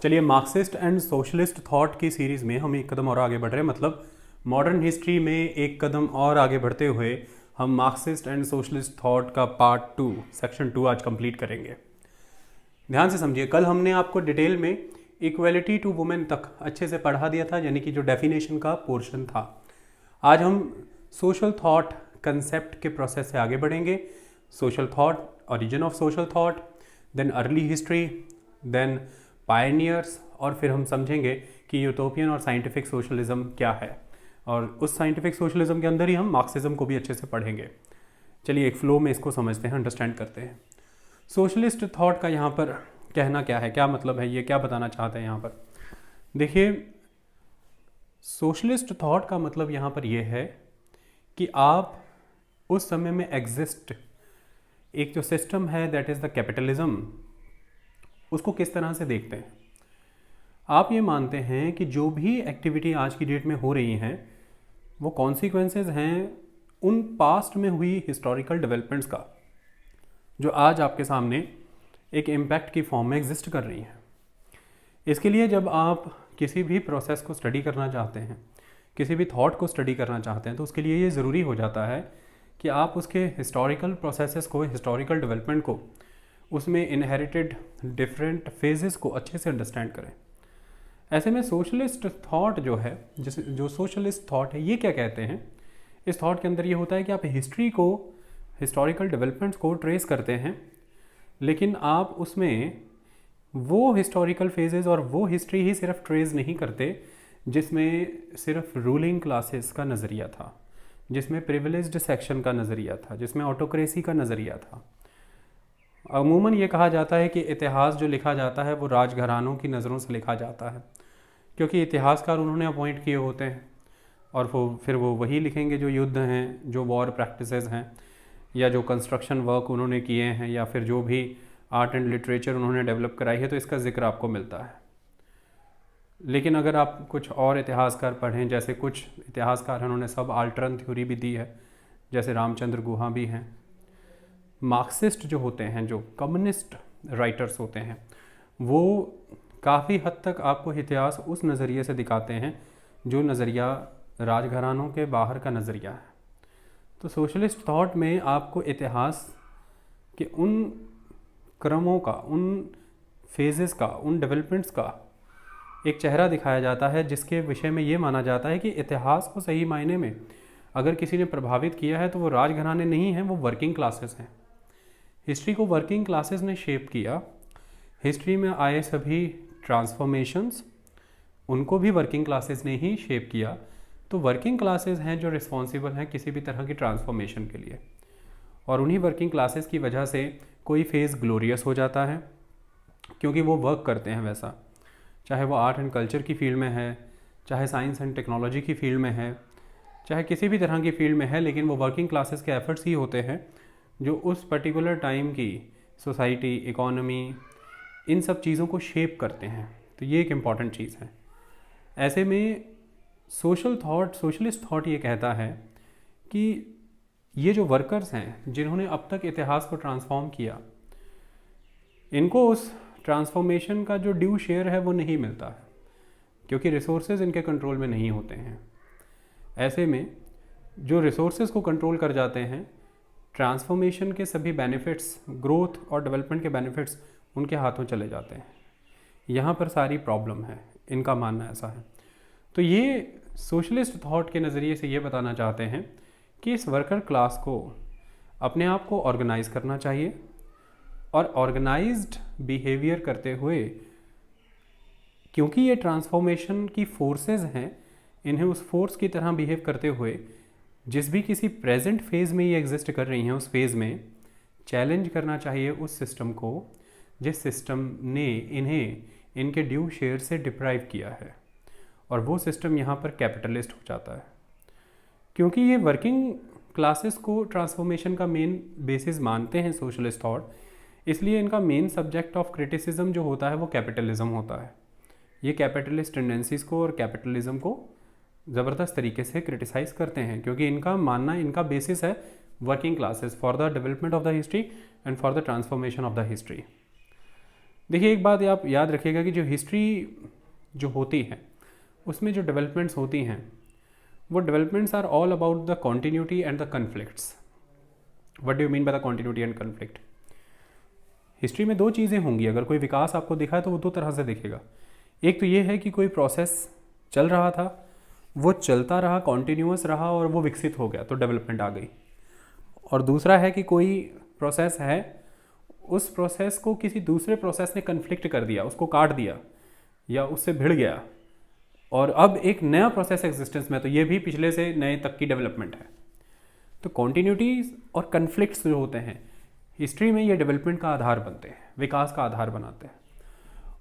चलिए, Marxist and socialist thought की series में हम एक कदम और आगे बढ़ रहे हैं। मतलब मॉडर्न हिस्ट्री में एक कदम और आगे बढ़ते हुए हम मार्क्सिस्ट एंड सोशलिस्ट थॉट का पार्ट 2 सेक्शन 2 आज कंप्लीट करेंगे। ध्यान से समझिए, कल हमने आपको डिटेल में इक्वलिटी टू वुमेन तक अच्छे से पढ़ा दिया था, यानी कि जो डेफिनेशन का पोर्शन था। आज हम सोशल थॉट कंसेप्ट के प्रोसेस से आगे बढ़ेंगे। Social thought, origin of social thought, then early history, then pioneers, और फिर हम समझेंगे कि यूटोपियन और साइंटिफिक सोशलिज्म क्या है, और उस साइंटिफिक सोशलिज्म के अंदर ही हम मार्क्सिज्म को भी अच्छे से पढ़ेंगे। चलिए एक फ्लो में इसको समझते हैं, अंडरस्टैंड करते हैं। सोशलिस्ट थॉट का यहाँ पर कहना क्या है, क्या मतलब है, ये क्या बताना चाहते हैं यहाँ पर। देखिए, सोशलिस्ट थॉट का मतलब यहाँ पर यह है कि आप उस समय में एग्जिस्ट एक जो सिस्टम है दैट इज़ द कैपिटलिज्म, उसको किस तरह से देखते हैं। आप ये मानते हैं कि जो भी एक्टिविटी आज की डेट में हो रही हैं वो कॉन्सिक्वेंसेस हैं उन पास्ट में हुई हिस्टोरिकल डेवलपमेंट्स का, जो आज आपके सामने एक इम्पैक्ट की फॉर्म में एग्जिस्ट कर रही हैं। इसके लिए जब आप किसी भी प्रोसेस को स्टडी करना चाहते हैं, किसी भी थॉट को स्टडी करना चाहते हैं, तो उसके लिए ये ज़रूरी हो जाता है कि आप उसके हिस्टोरिकल प्रोसेसेस को, हिस्टोरिकल डेवलपमेंट को, उसमें इनहेरिटेड डिफरेंट फेजेस को अच्छे से अंडरस्टैंड करें। ऐसे में सोशलिस्ट थॉट जो है, जो सोशलिस्ट थॉट है, ये क्या कहते हैं, इस थॉट के अंदर ये होता है कि आप हिस्ट्री को, हिस्टोरिकल डेवलपमेंट्स को ट्रेस करते हैं, लेकिन आप उसमें वो हिस्टोरिकल फेजेस और वो हिस्ट्री ही सिर्फ ट्रेस नहीं करते जिसमें सिर्फ रूलिंग क्लासेस का नज़रिया था, जिसमें प्रिविलेज्ड सेक्शन का नज़रिया था, जिसमें ऑटोक्रेसी का नज़रिया था। अमूमन ये कहा जाता है कि इतिहास जो लिखा जाता है वो राजघरानों की नज़रों से लिखा जाता है, क्योंकि इतिहासकार उन्होंने अपॉइंट किए होते हैं और फिर वो वही लिखेंगे जो युद्ध हैं, जो वॉर प्रैक्टिसेस हैं, या जो कंस्ट्रक्शन वर्क उन्होंने किए हैं, या फिर जो भी आर्ट एंड लिटरेचर उन्होंने डेवलप कराई है, तो इसका जिक्र आपको मिलता है। लेकिन अगर आप कुछ और इतिहासकार पढ़ें, जैसे कुछ इतिहासकार हैं उन्होंने सब आल्टरन थ्योरी भी दी है, जैसे रामचंद्र गुहा भी हैं। मार्क्सिस्ट जो होते हैं, जो कम्युनिस्ट राइटर्स होते हैं, वो काफ़ी हद तक आपको इतिहास उस नज़रिए से दिखाते हैं जो नज़रिया राजघरानों के बाहर का नज़रिया है। तो सोशलिस्ट थॉट में आपको इतिहास के उन क्रमों का, उन फेजेस का, उन डेवलपमेंट्स का एक चेहरा दिखाया जाता है, जिसके विषय में ये माना जाता है कि इतिहास को सही मायने में अगर किसी ने प्रभावित किया है तो वो राजघराने नहीं हैं, वो वर्किंग क्लासेस हैं। हिस्ट्री को वर्किंग क्लासेस ने शेप किया। हिस्ट्री में आए सभी ट्रांसफॉर्मेशंस, उनको भी वर्किंग क्लासेस ने ही शेप किया। तो वर्किंग क्लासेस हैं जो रिस्पॉन्सिबल हैं किसी भी तरह की ट्रांसफॉर्मेशन के लिए, और उन्हीं वर्किंग क्लासेस की वजह से कोई फेज़ ग्लोरियस हो जाता है, क्योंकि वो वर्क करते हैं वैसा, चाहे वो आर्ट एंड कल्चर की फील्ड में है, चाहे साइंस एंड टेक्नोलॉजी की फील्ड में है, चाहे किसी भी तरह की फील्ड में है, लेकिन वो वर्किंग क्लासेस के एफर्ट्स ही होते हैं जो उस पर्टिकुलर टाइम की सोसाइटी, इकोनॉमी, इन सब चीज़ों को शेप करते हैं। तो ये एक इम्पॉर्टेंट चीज़ है। ऐसे में सोशल थॉट, सोशलिस्ट थॉट ये कहता है कि ये जो वर्कर्स हैं जिन्होंने अब तक इतिहास को ट्रांसफॉर्म किया, इनको उस ट्रांसफॉर्मेशन का जो ड्यू शेयर है वो नहीं मिलता है, क्योंकि रिसोर्सेज इनके कंट्रोल में नहीं होते हैं। ऐसे में जो रिसोर्सेज को कंट्रोल कर जाते हैं, ट्रांसफॉर्मेशन के सभी बेनिफिट्स, ग्रोथ और डेवलपमेंट के बेनिफिट्स उनके हाथों चले जाते हैं। यहाँ पर सारी प्रॉब्लम है, इनका मानना ऐसा है। तो ये सोशलिस्ट थॉट के नज़रिए से ये बताना चाहते हैं कि इस वर्कर क्लास को अपने आप को ऑर्गेनाइज करना चाहिए, और ऑर्गेनाइज्ड बिहेवियर करते हुए, क्योंकि ये ट्रांसफॉर्मेशन की फोर्सेस हैं, इन्हें उस फोर्स की तरह बिहेव करते हुए जिस भी किसी प्रेजेंट फेज़ में ये एग्जिस्ट कर रही हैं, उस फेज़ में चैलेंज करना चाहिए उस सिस्टम को जिस सिस्टम ने इन्हें इनके ड्यू शेयर से डिप्राइव किया है, और वो सिस्टम यहाँ पर कैपिटलिस्ट हो जाता है। क्योंकि ये वर्किंग क्लासेस को ट्रांसफॉर्मेशन का मेन बेसिस मानते हैं सोशलिस्ट थॉट, इसलिए इनका मेन सब्जेक्ट ऑफ क्रिटिसिज्म जो होता है वो कैपिटलिज्म होता है। ये कैपिटलिस्ट टेंडेंसीज़ को और कैपिटलिज्म को ज़बरदस्त तरीके से क्रिटिसाइज़ करते हैं, क्योंकि इनका मानना, इनका बेसिस है working classes for the development of the history and for the transformation of the history. देखिए एक बात आप याद रखिएगा कि जो हिस्ट्री जो होती है उसमें जो डेवलपमेंट्स होती हैं वो developments are all about the continuity and the conflicts. What do you mean by the continuity and conflict? History में दो चीज़ें होंगी, अगर कोई विकास आपको दिखा है तो वो दो तरह से दिखेगा। एक तो ये है कि कोई प्रोसेस चल रहा था, वो चलता रहा, कॉन्टिन्यूअस रहा और वो विकसित हो गया तो डेवलपमेंट आ गई। और दूसरा है कि कोई प्रोसेस है, उस प्रोसेस को किसी दूसरे प्रोसेस ने कन्फ्लिक्ट कर दिया, उसको काट दिया या उससे भिड़ गया और अब एक नया प्रोसेस एग्जिस्टेंस में, तो ये भी पिछले से नए तक की डेवलपमेंट है। तो कॉन्टिन्यूटीज और कन्फ्लिक्ट्स जो होते हैं हिस्ट्री में ये डेवलपमेंट का आधार बनते हैं, विकास का आधार बनाते हैं।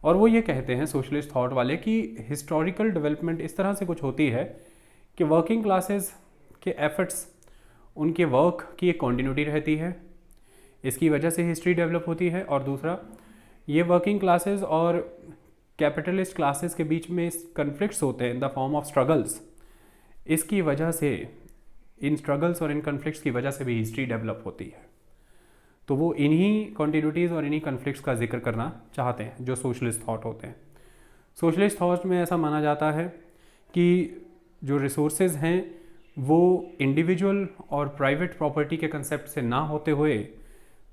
और वो ये कहते हैं सोशलिस्ट थॉट वाले कि हिस्टोरिकल डेवलपमेंट इस तरह से कुछ होती है कि वर्किंग क्लासेस के एफर्ट्स, उनके वर्क की एक कॉन्टिन्यूटी रहती है, इसकी वजह से हिस्ट्री डेवलप होती है। और दूसरा, ये वर्किंग क्लासेस और कैपिटलिस्ट क्लासेस के बीच में कन्फ्लिक्ट्स होते हैं in the form of struggles, इसकी वजह से, इन स्ट्रगल्स और इन कन्फ्लिक्ट्स की वजह से भी हिस्ट्री डेवलप होती है। तो वो इन्हीं कॉन्टिन्यूटीज़ और इन्हीं कन्फ्लिक्ट्स का जिक्र करना चाहते हैं जो सोशलिस्ट थॉट होते हैं। सोशलिस्ट थॉट में ऐसा माना जाता है कि जो रिसोर्सेज हैं वो इंडिविजुअल और प्राइवेट प्रॉपर्टी के कंसेप्ट से ना होते हुए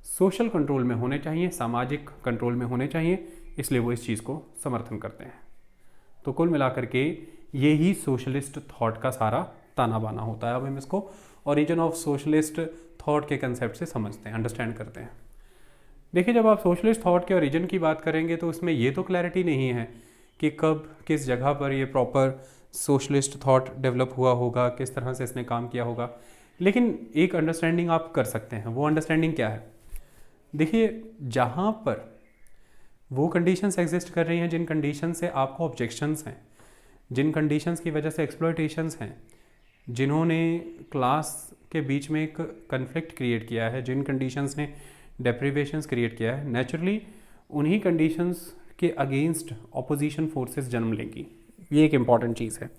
सोशल कंट्रोल में होने चाहिए, सामाजिक कंट्रोल में होने चाहिए, इसलिए वो इस चीज़ को समर्थन करते हैं। तो कुल मिलाकर के ये ही सोशलिस्ट थॉट का सारा ताना बाना होता है। अब हम इसको ओरिजिन ऑफ सोशलिस्ट थॉट के कंसेप्ट से समझते हैं, अंडरस्टैंड करते हैं। देखिए जब आप सोशलिस्ट थॉट के ओरिजिन की बात करेंगे तो उसमें ये तो क्लैरिटी नहीं है कि कब किस जगह पर ये प्रॉपर सोशलिस्ट थॉट डेवलप हुआ होगा, किस तरह से इसने काम किया होगा, लेकिन एक अंडरस्टैंडिंग आप कर सकते हैं। वो अंडरस्टैंडिंग क्या है? देखिए जहाँ पर वो कंडीशंस एग्जिस्ट कर रही हैं जिन कंडीशन से आपको ऑब्जेक्शंस हैं, जिन कंडीशंस की वजह से एक्सप्लॉयटेशंस हैं, जिन्होंने क्लास के बीच में एक कन्फ्लिक्ट क्रिएट किया है, जिन कंडीशंस ने डेप्रिवेशंस क्रिएट किया है, नेचुरली उन्हीं कंडीशंस के अगेंस्ट ऑपोजिशन फोर्सेस जन्म लेंगी। ये एक इम्पॉर्टेंट चीज़ है।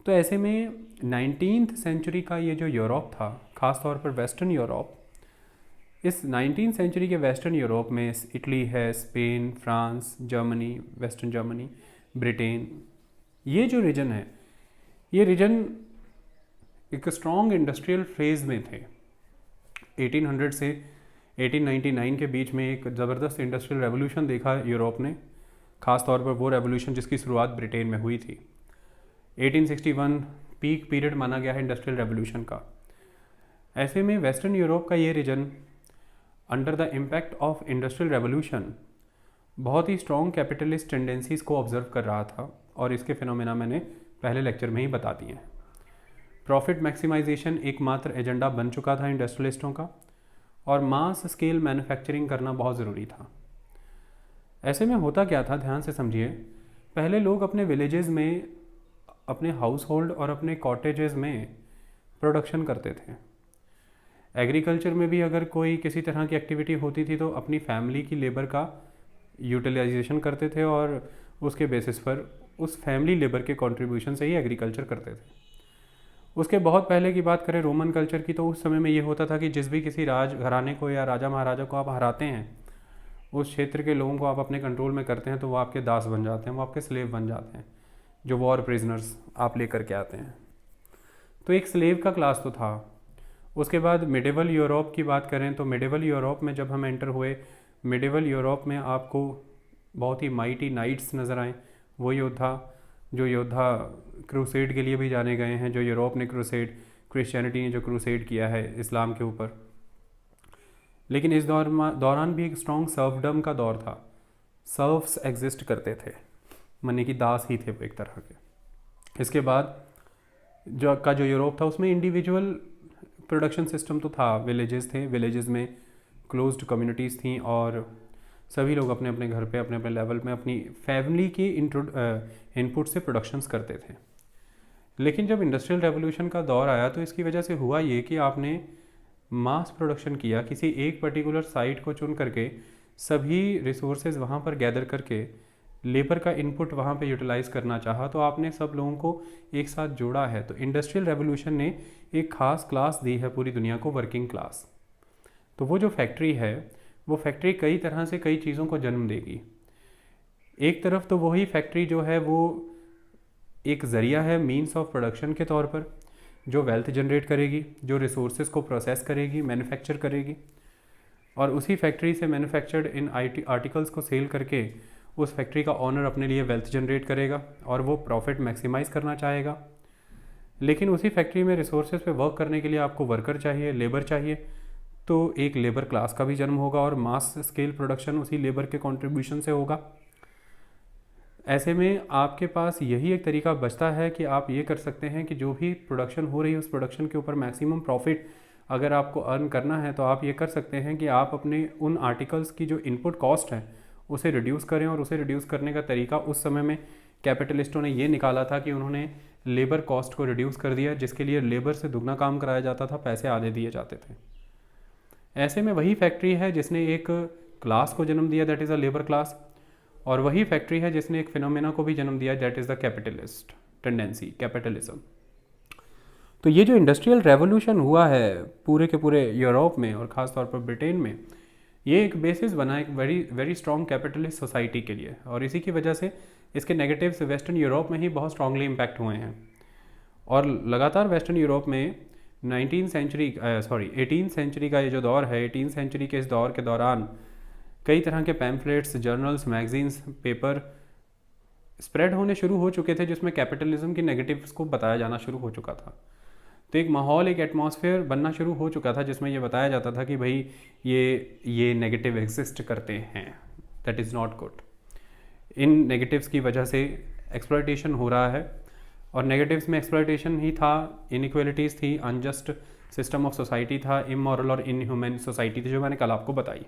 तो ऐसे में 19th सेंचुरी का ये जो यूरोप था, ख़ास तौर पर वेस्टर्न यूरोप, इस 19th सेंचुरी के वेस्टर्न यूरोप में इटली है, Spain, France, Germany, western Germany, Britain, ये जो रीजन है, ये रीजन एक स्ट्रॉन्ग इंडस्ट्रियल फेज में थे। 1800 से 1899 के बीच में एक ज़बरदस्त इंडस्ट्रियल रेवोल्यूशन देखा यूरोप ने, ख़ास तौर पर वो रेवोल्यूशन जिसकी शुरुआत ब्रिटेन में हुई थी। 1861 पीक पीरियड माना गया है इंडस्ट्रियल रेवोल्यूशन का। ऐसे में वेस्टर्न यूरोप का ये region under the impact of industrial revolution बहुत ही स्ट्रॉन्ग कैपिटलिस्ट टेंडेंसीज़ को ऑब्जर्व कर रहा था और इसके फिनोमेना मैंने पहले लेक्चर में ही बता दिए हैं। प्रॉफिट मैक्सिमाइजेशन एकमात्र एजेंडा बन चुका था इंडस्ट्रियलिस्टों का और मास स्केल मैन्युफैक्चरिंग करना बहुत ज़रूरी था। ऐसे में होता क्या था, ध्यान से समझिए। पहले लोग अपने विलेजेस में, अपने हाउस होल्ड और अपने कॉटेजेस में प्रोडक्शन करते थे। एग्रीकल्चर में भी अगर कोई किसी तरह की एक्टिविटी होती थी तो अपनी फैमिली की लेबर का यूटिलाइजेशन करते थे और उसके बेसिस पर उस फैमिली लेबर के कंट्रीब्यूशन से ही एग्रीकल्चर करते थे। उसके बहुत पहले की बात करें रोमन कल्चर की, तो उस समय में ये होता था कि जिस भी किसी राज घराने को या राजा महाराजा को आप हराते हैं, उस क्षेत्र के लोगों को आप अपने कंट्रोल में करते हैं, तो वो आपके दास बन जाते हैं, वो आपके स्लेव बन जाते हैं, जो वॉर प्रिजनर्स आप लेकर के आते हैं। तो एक स्लेव का क्लास तो था। उसके बाद मिडेवल यूरोप की बात करें तो मिडेवल यूरोप में जब हम एंटर हुए, मिडेवल यूरोप में आपको बहुत ही माइटी नाइट्स नज़र आए। वो जो योद्धा क्रूसेड के लिए भी जाने गए हैं, जो यूरोप ने क्रिश्चियनिटी ने जो क्रूसेड किया है इस्लाम के ऊपर। लेकिन इस दौरान भी एक स्ट्रॉन्ग सर्फडम का दौर था। सर्फ्स एग्जिस्ट करते थे, मने कि दास ही थे वो एक तरह के। इसके बाद जो यूरोप था उसमें इंडिविजुअल प्रोडक्शन सिस्टम तो था, विलेजेस थे, विलेजेस में क्लोज्ड कम्युनिटीज़ थी और सभी लोग अपने अपने घर पे अपने अपने लेवल में अपनी फैमिली के इनपुट से प्रोडक्शंस करते थे। लेकिन जब इंडस्ट्रियल रेवोल्यूशन का दौर आया तो इसकी वजह से हुआ ये कि आपने मास प्रोडक्शन किया, किसी एक पर्टिकुलर साइट को चुन करके सभी रिसोर्सेज वहाँ पर गैदर करके लेबर का इनपुट वहाँ पे यूटिलाइज़ करना चाहा, तो आपने सब लोगों को एक साथ जोड़ा है। तो इंडस्ट्रियल रेवोल्यूशन ने एक ख़ास क्लास दी है पूरी दुनिया को, वर्किंग क्लास। तो वो जो फैक्ट्री है वो फैक्ट्री कई तरह से कई चीज़ों को जन्म देगी। एक तरफ तो वही फैक्ट्री जो है वो एक ज़रिया है मीन्स ऑफ प्रोडक्शन के तौर पर, जो वेल्थ जनरेट करेगी, जो रिसोर्सेज को प्रोसेस करेगी, मैन्युफैक्चर करेगी, और उसी फैक्ट्री से मैन्युफैक्चर्ड इन आर्टिकल्स को सेल करके उस फैक्ट्री का ओनर अपने लिए वेल्थ जनरेट करेगा और वो प्रॉफिट मैक्सिमाइज़ करना चाहेगा। लेकिन उसी फैक्ट्री में रिसोर्सेज पे वर्क करने के लिए आपको वर्कर चाहिए, लेबर चाहिए, तो एक लेबर क्लास का भी जन्म होगा और मास स्केल प्रोडक्शन उसी लेबर के कंट्रीब्यूशन से होगा। ऐसे में आपके पास यही एक तरीका बचता है कि आप ये कर सकते हैं कि जो भी प्रोडक्शन हो रही है उस प्रोडक्शन के ऊपर मैक्सिमम प्रॉफिट अगर आपको अर्न करना है तो आप ये कर सकते हैं कि आप अपने उन आर्टिकल्स की जो इनपुट कॉस्ट है उसे रिड्यूस करें। और उसे रिड्यूस करने का तरीका उस समय में कैपिटलिस्टों ने ये निकाला था कि उन्होंने लेबर कॉस्ट को रिड्यूस कर दिया, जिसके लिए लेबर से दुगना काम कराया जाता था, पैसे आधे दिए जाते थे। ऐसे में वही फैक्ट्री है जिसने एक क्लास को जन्म दिया, that is a labour class, और वही फैक्ट्री है जिसने एक फिनोमेना को भी जन्म दिया, that is the capitalist tendency, capitalism. तो ये जो इंडस्ट्रियल रेवोल्यूशन हुआ है पूरे के पूरे यूरोप में और ख़ास तौर पर ब्रिटेन में, ये एक बेसिस बना एक वेरी स्ट्रॉन्ग कैपिटलिस्ट सोसाइटी के लिए, और इसी की वजह से इसके नेगेटिव्स वेस्टर्न यूरोप में ही बहुत स्ट्रांगली इम्पैक्ट हुए हैं। और लगातार वेस्टर्न यूरोप में 18th सेंचुरी का ये जो दौर है, 18th सेंचुरी के इस दौर के दौरान कई तरह के pamphlets, journals, magazines, paper spread होने शुरू हो चुके थे जिसमें कैपिटलिज्म की नेगेटिव्स को बताया जाना शुरू हो चुका था। तो एक माहौल, एक एटमॉस्फेयर बनना शुरू हो चुका था जिसमें ये बताया जाता था कि भाई ये नेगेटिव एग्जिस्ट करते हैं, that is not good. In negatives की वजह से एक्सप्लॉयटेशन हो रहा है, और नेगेटिव्स में एक्सप्लॉयटेशन ही था, इनइक्वालिटीज़ थी, अनजस्ट सिस्टम ऑफ सोसाइटी था, इमोरल और इनह्यूमन सोसाइटी थी, जो मैंने कल आपको बताई।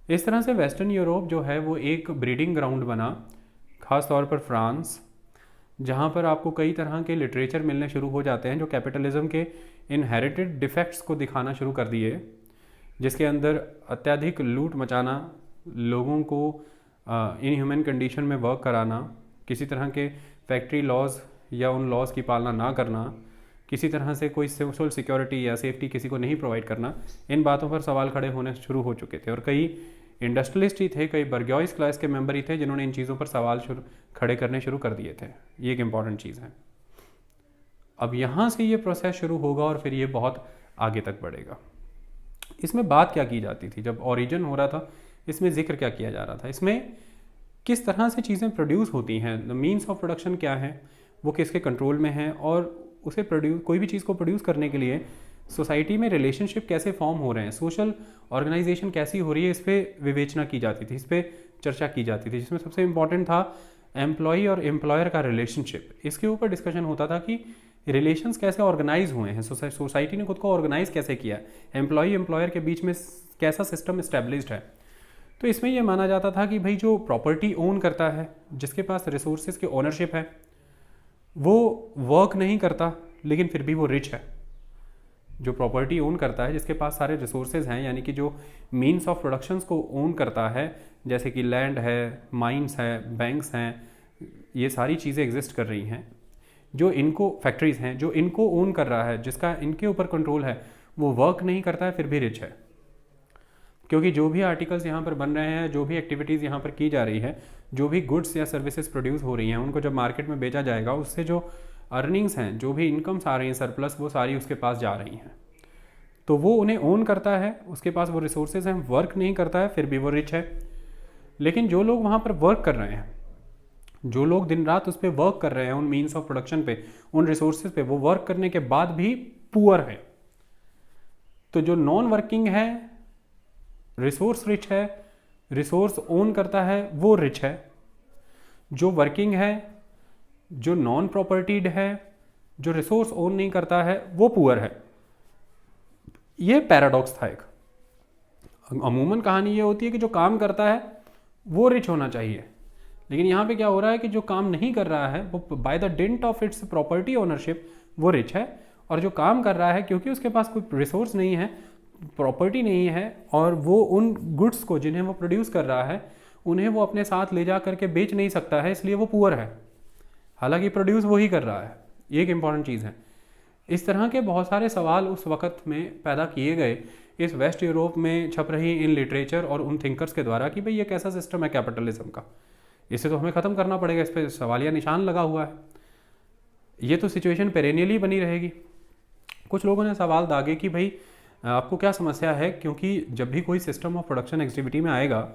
इस तरह से वेस्टर्न यूरोप जो है वो एक ब्रीडिंग ग्राउंड बना, ख़ास तौर पर फ्रांस, जहाँ पर आपको कई तरह के लिटरेचर मिलने शुरू हो जाते हैं जो कैपिटलिज्म के इनहेरिटेड डिफेक्ट्स को दिखाना शुरू कर दिए, जिसके अंदर अत्यधिक लूट मचाना, लोगों को इनह्यूमन कंडीशन में वर्क कराना, किसी तरह के फैक्ट्री लॉज या उन लॉज की पालना ना करना, किसी तरह से कोई सोशल सिक्योरिटी या सेफ्टी किसी को नहीं प्रोवाइड करना, इन बातों पर सवाल खड़े होने शुरू हो चुके थे। और कई इंडस्ट्रियलिस्ट ही थे, कई बर्ग्योइस क्लास के मेंबर ही थे जिन्होंने इन चीज़ों पर सवाल खड़े करने शुरू कर दिए थे। ये एक इम्पॉर्टेंट चीज़ है। अब यहाँ से ये प्रोसेस शुरू होगा और फिर ये बहुत आगे तक बढ़ेगा। इसमें बात क्या की जाती थी जब ओरिजिन हो रहा था, इसमें जिक्र क्या किया जा रहा था, इसमें किस तरह से चीज़ें प्रोड्यूस होती हैं, द मीन्स ऑफ प्रोडक्शन क्या है, वो किसके कंट्रोल में है, और उसे कोई भी चीज़ को प्रोड्यूस करने के लिए सोसाइटी में रिलेशनशिप कैसे फॉर्म हो रहे हैं, सोशल ऑर्गेनाइजेशन कैसी हो रही है, इस पर विवेचना की जाती थी, इस पर चर्चा की जाती थी, जिसमें सबसे इम्पॉर्टेंट था एम्प्लॉई और एम्प्लॉयर का रिलेशनशिप। इसके ऊपर डिस्कशन होता था कि रिलेशंस कैसे ऑर्गेनाइज हुए हैं, सोसाइटी ने खुद को ऑर्गेनाइज कैसे किया, एम्प्लॉई एम्प्लॉयर के बीच में कैसा सिस्टम इस्टेब्लिश्ड है। तो इसमें यह माना जाता था कि भाई जो प्रॉपर्टी ओन करता है, जिसके पास रिसोर्सेज की ओनरशिप है, वो वर्क नहीं करता लेकिन फिर भी वो रिच है। जो प्रॉपर्टी ओन करता है, जिसके पास सारे रिसोर्सेज हैं, यानी कि जो मीन्स ऑफ प्रोडक्शंस को ओन करता है, जैसे कि लैंड है, माइंस है, बैंक्स हैं, ये सारी चीज़ें एग्जिस्ट कर रही हैं, जो इनको फैक्ट्रीज़ हैं, जो इनको ओन कर रहा है, जिसका इनके ऊपर कंट्रोल है, वो वर्क नहीं करता है फिर भी रिच है। क्योंकि जो भी आर्टिकल्स यहाँ पर बन रहे हैं, जो भी एक्टिविटीज़ यहाँ पर की जा रही है, जो भी गुड्स या सर्विसेज प्रोड्यूस हो रही हैं, उनको जब मार्केट में बेचा जाएगा, उससे जो अर्निंग्स हैं, जो भी इनकम्स आ रही हैं, सरप्लस, वो सारी उसके पास जा रही हैं। तो वो उन्हें ओन करता है, उसके पास वो रिसोर्सेज हैं, वर्क नहीं करता है फिर भी वो रिच है। लेकिन जो लोग वहाँ पर वर्क कर रहे हैं, जो लोग दिन रात उस पर वर्क कर रहे हैं, उन मीन्स ऑफ प्रोडक्शन पे, उन रिसोर्सेज पे, वो वर्क करने के बाद भी पुअर है। तो जो नॉन वर्किंग है, रिसोर्स रिच है, रिसोर्स ओन करता है, वो रिच है। जो वर्किंग है, जो नॉन प्रॉपर्टीड है, जो रिसोर्स ओन नहीं करता है, वो पुअर है। ये पैराडॉक्स था एक। अमूमन कहानी ये होती है कि जो काम करता है वो रिच होना चाहिए, लेकिन यहाँ पे क्या हो रहा है कि जो काम नहीं कर रहा है वो by the dent of its property ownership वो रिच है, और जो काम कर रहा है क्योंकि उसके पास कोई रिसोर्स नहीं है, प्रॉपर्टी नहीं है, और वो उन गुड्स को जिन्हें वो प्रोड्यूस कर रहा है उन्हें वो अपने साथ ले जा करके बेच नहीं सकता है, इसलिए वो पुअर है, हालांकि प्रोड्यूस वो ही कर रहा है। ये एक इंपॉर्टेंट चीज़ है। इस तरह के बहुत सारे सवाल उस वक़्त में पैदा किए गए इस वेस्ट यूरोप में छप रही इन लिटरेचर और उन थिंकर्स के द्वारा कि भाई ये कैसा सिस्टम है कैपिटलिज्म का, इसे तो हमें ख़त्म करना पड़ेगा, इस पर सवालिया निशान लगा हुआ है, ये तो सिचुएशन पेरेनियली बनी रहेगी। कुछ लोगों ने सवाल दागे कि भाई आपको क्या समस्या है, क्योंकि जब भी कोई सिस्टम ऑफ प्रोडक्शन एक्टिविटी में आएगा,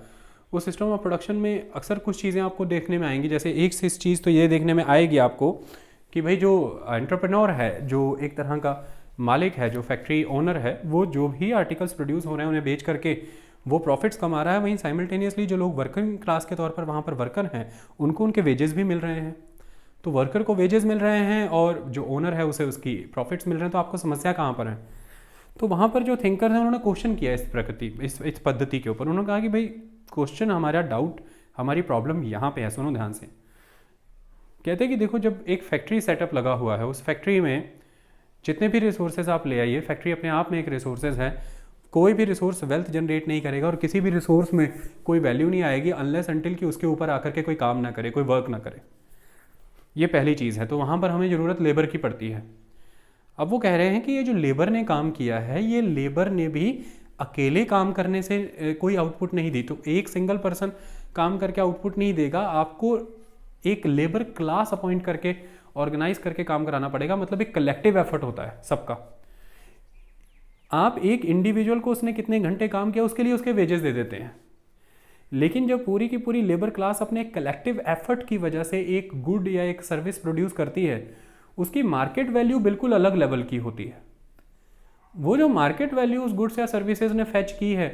उस सिस्टम ऑफ प्रोडक्शन में अक्सर कुछ चीज़ें आपको देखने में आएंगी। जैसे एक चीज़ तो ये देखने में आएगी आपको कि भाई जो एंटरप्रेन्योर है, जो एक तरह का मालिक है, जो फैक्ट्री ओनर है, वो जो भी आर्टिकल्स प्रोड्यूस हो रहे हैं उन्हें बेच करके वो प्रॉफिट्स कमा रहा है, वहीं साइमल्टेनियसली जो लोग वर्किंग क्लास के तौर पर वहाँ पर वर्कर हैं उनको उनके वेजेस भी मिल रहे हैं। तो वर्कर को वेजेस मिल रहे हैं और जो ओनर है उसे उसकी प्रॉफिट्स मिल रहे हैं, तो आपको समस्या कहाँ पर है? तो वहाँ पर जो थिंकर हैं उन्होंने क्वेश्चन किया इस प्रकृति इस पद्धति के ऊपर। उन्होंने कहा कि भाई क्वेश्चन हमारा डाउट, हमारी प्रॉब्लम यहाँ पे है, सुनो ध्यान से। कहते हैं कि देखो, जब एक फैक्ट्री सेटअप लगा हुआ है, उस फैक्ट्री में जितने भी रिसोर्सेज आप ले आइए, फैक्ट्री अपने आप में एक रिसोर्सेज है, कोई भी रिसोर्स वेल्थ जनरेट नहीं करेगा और किसी भी रिसोर्स में कोई वैल्यू नहीं आएगी अनलेस अनटिल कि उसके ऊपर आकर के कोई काम ना करे, कोई वर्क ना करे। ये पहली चीज़ है। तो वहाँ पर हमें ज़रूरत लेबर की पड़ती है। अब वो कह रहे हैं कि ये जो लेबर ने काम किया है, ये लेबर ने भी अकेले काम करने से कोई आउटपुट नहीं दी। तो एक सिंगल पर्सन काम करके आउटपुट नहीं देगा, आपको एक लेबर क्लास अपॉइंट करके ऑर्गेनाइज करके काम कराना पड़ेगा। मतलब एक कलेक्टिव एफर्ट होता है सबका। आप एक इंडिविजुअल को उसने कितने घंटे काम किया उसके लिए उसके वेजेस दे देते हैं, लेकिन जब पूरी की पूरी लेबर क्लास अपने कलेक्टिव एफर्ट की वजह से एक गुड या एक सर्विस प्रोड्यूस करती है, उसकी मार्केट वैल्यू बिल्कुल अलग लेवल की होती है। वो जो मार्केट वैल्यू उस गुड्स या सर्विसेज ने फैच की है,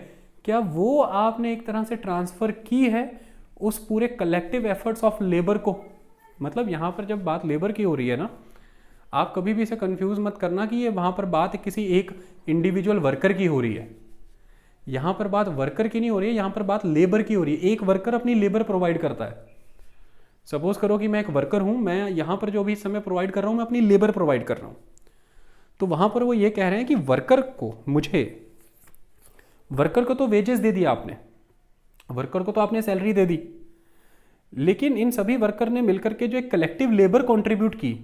क्या वो आपने एक तरह से ट्रांसफर की है उस पूरे कलेक्टिव एफर्ट्स ऑफ लेबर को? मतलब यहाँ पर जब बात लेबर की हो रही है ना, आप कभी भी इसे कंफ्यूज मत करना कि ये वहाँ पर बात किसी एक इंडिविजुअल वर्कर की हो रही है। यहाँ पर बात वर्कर की नहीं हो रही है, यहाँ पर बात लेबर की हो रही है। एक वर्कर अपनी लेबर प्रोवाइड करता है। सपोज करो कि मैं एक वर्कर हूँ, मैं यहाँ पर जो भी इस समय प्रोवाइड कर रहा हूँ, मैं अपनी लेबर प्रोवाइड कर रहा हूँ। तो वहाँ पर वो ये कह रहे हैं कि वर्कर को तो वेजेस दे दिया आपने, वर्कर को तो आपने सैलरी दे दी, लेकिन इन सभी वर्कर ने मिलकर के जो एक कलेक्टिव लेबर कंट्रीब्यूट की,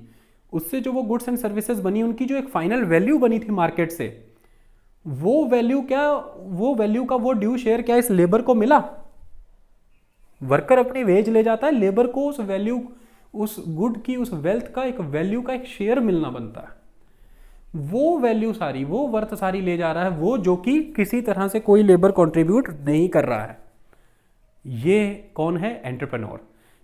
उससे जो वो गुड्स एंड सर्विसेज बनी, उनकी जो एक फाइनल वैल्यू बनी थी मार्केट से, वो वैल्यू का वो ड्यू शेयर क्या इस लेबर को मिला? वर्कर अपनी वेज ले जाता है, लेबर को उस वैल्यू, उस गुड की, उस वेल्थ का एक वैल्यू का एक शेयर मिलना बनता है। वो वैल्यू सारी, वो वर्थ सारी ले जा रहा है वो, जो कि किसी तरह से कोई लेबर कंट्रीब्यूट नहीं कर रहा है। ये कौन है? एंटरप्रेन्योर।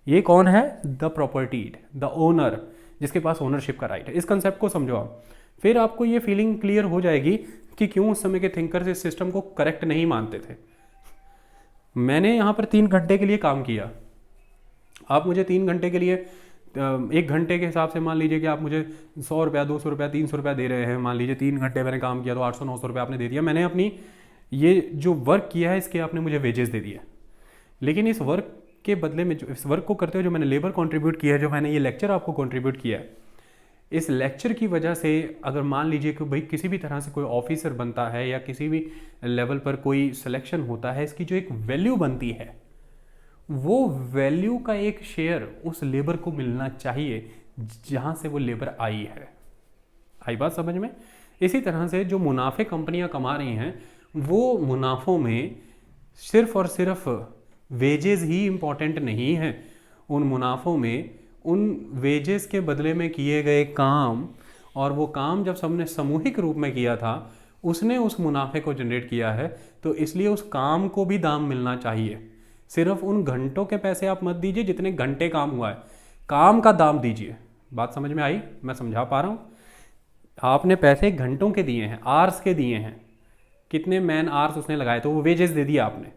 ये कौन है? द प्रॉपर्टीड, द ओनर, जिसके पास ओनरशिप का राइट है। इस कंसेप्ट को समझो आप, फिर आपको ये फीलिंग क्लियर हो जाएगी कि क्यों उस समय के थिंकर्स इस सिस्टम को करेक्ट नहीं मानते थे। मैंने यहाँ पर 3 घंटे के लिए काम किया, आप मुझे 3 घंटे के लिए 1 घंटे के हिसाब से मान लीजिए कि आप मुझे 100 रुपया, 200 रुपया, 300 रुपया दे रहे हैं। मान लीजिए 3 घंटे मैंने काम किया तो 800-900 रुपया आपने दे दिया। मैंने अपनी ये जो वर्क किया है इसके आपने मुझे वेजेस दे दिए, लेकिन इस वर्क के बदले में, जो इस वर्क को करते हुए जो मैंने लेबर कंट्रीब्यूट किया है, जो मैंने ये लेक्चर आपको कंट्रीब्यूट किया है, इस लेक्चर की वजह से अगर मान लीजिए कि भाई किसी भी तरह से कोई ऑफिसर बनता है या किसी भी लेवल पर कोई सिलेक्शन होता है, इसकी जो एक वैल्यू बनती है, वो वैल्यू का एक शेयर उस लेबर को मिलना चाहिए जहां से वो लेबर आई है। आई बात समझ में? इसी तरह से जो मुनाफे कंपनियां कमा रही हैं, वो मुनाफों में सिर्फ और सिर्फ वेजेस ही इंपॉर्टेंट नहीं है। उन मुनाफों में उन वेजेस के बदले में किए गए काम, और वो काम जब सबने सामूहिक रूप में किया था, उसने उस मुनाफे को जनरेट किया है। तो इसलिए उस काम को भी दाम मिलना चाहिए। सिर्फ उन घंटों के पैसे आप मत दीजिए जितने घंटे काम हुआ है, काम का दाम दीजिए। बात समझ में आई? मैं समझा पा रहा हूँ? आपने पैसे घंटों के दिए हैं, आर्स के दिए हैं, कितने मैन आर्स उसने लगाए तो वो वेजेस दे दिया आपने,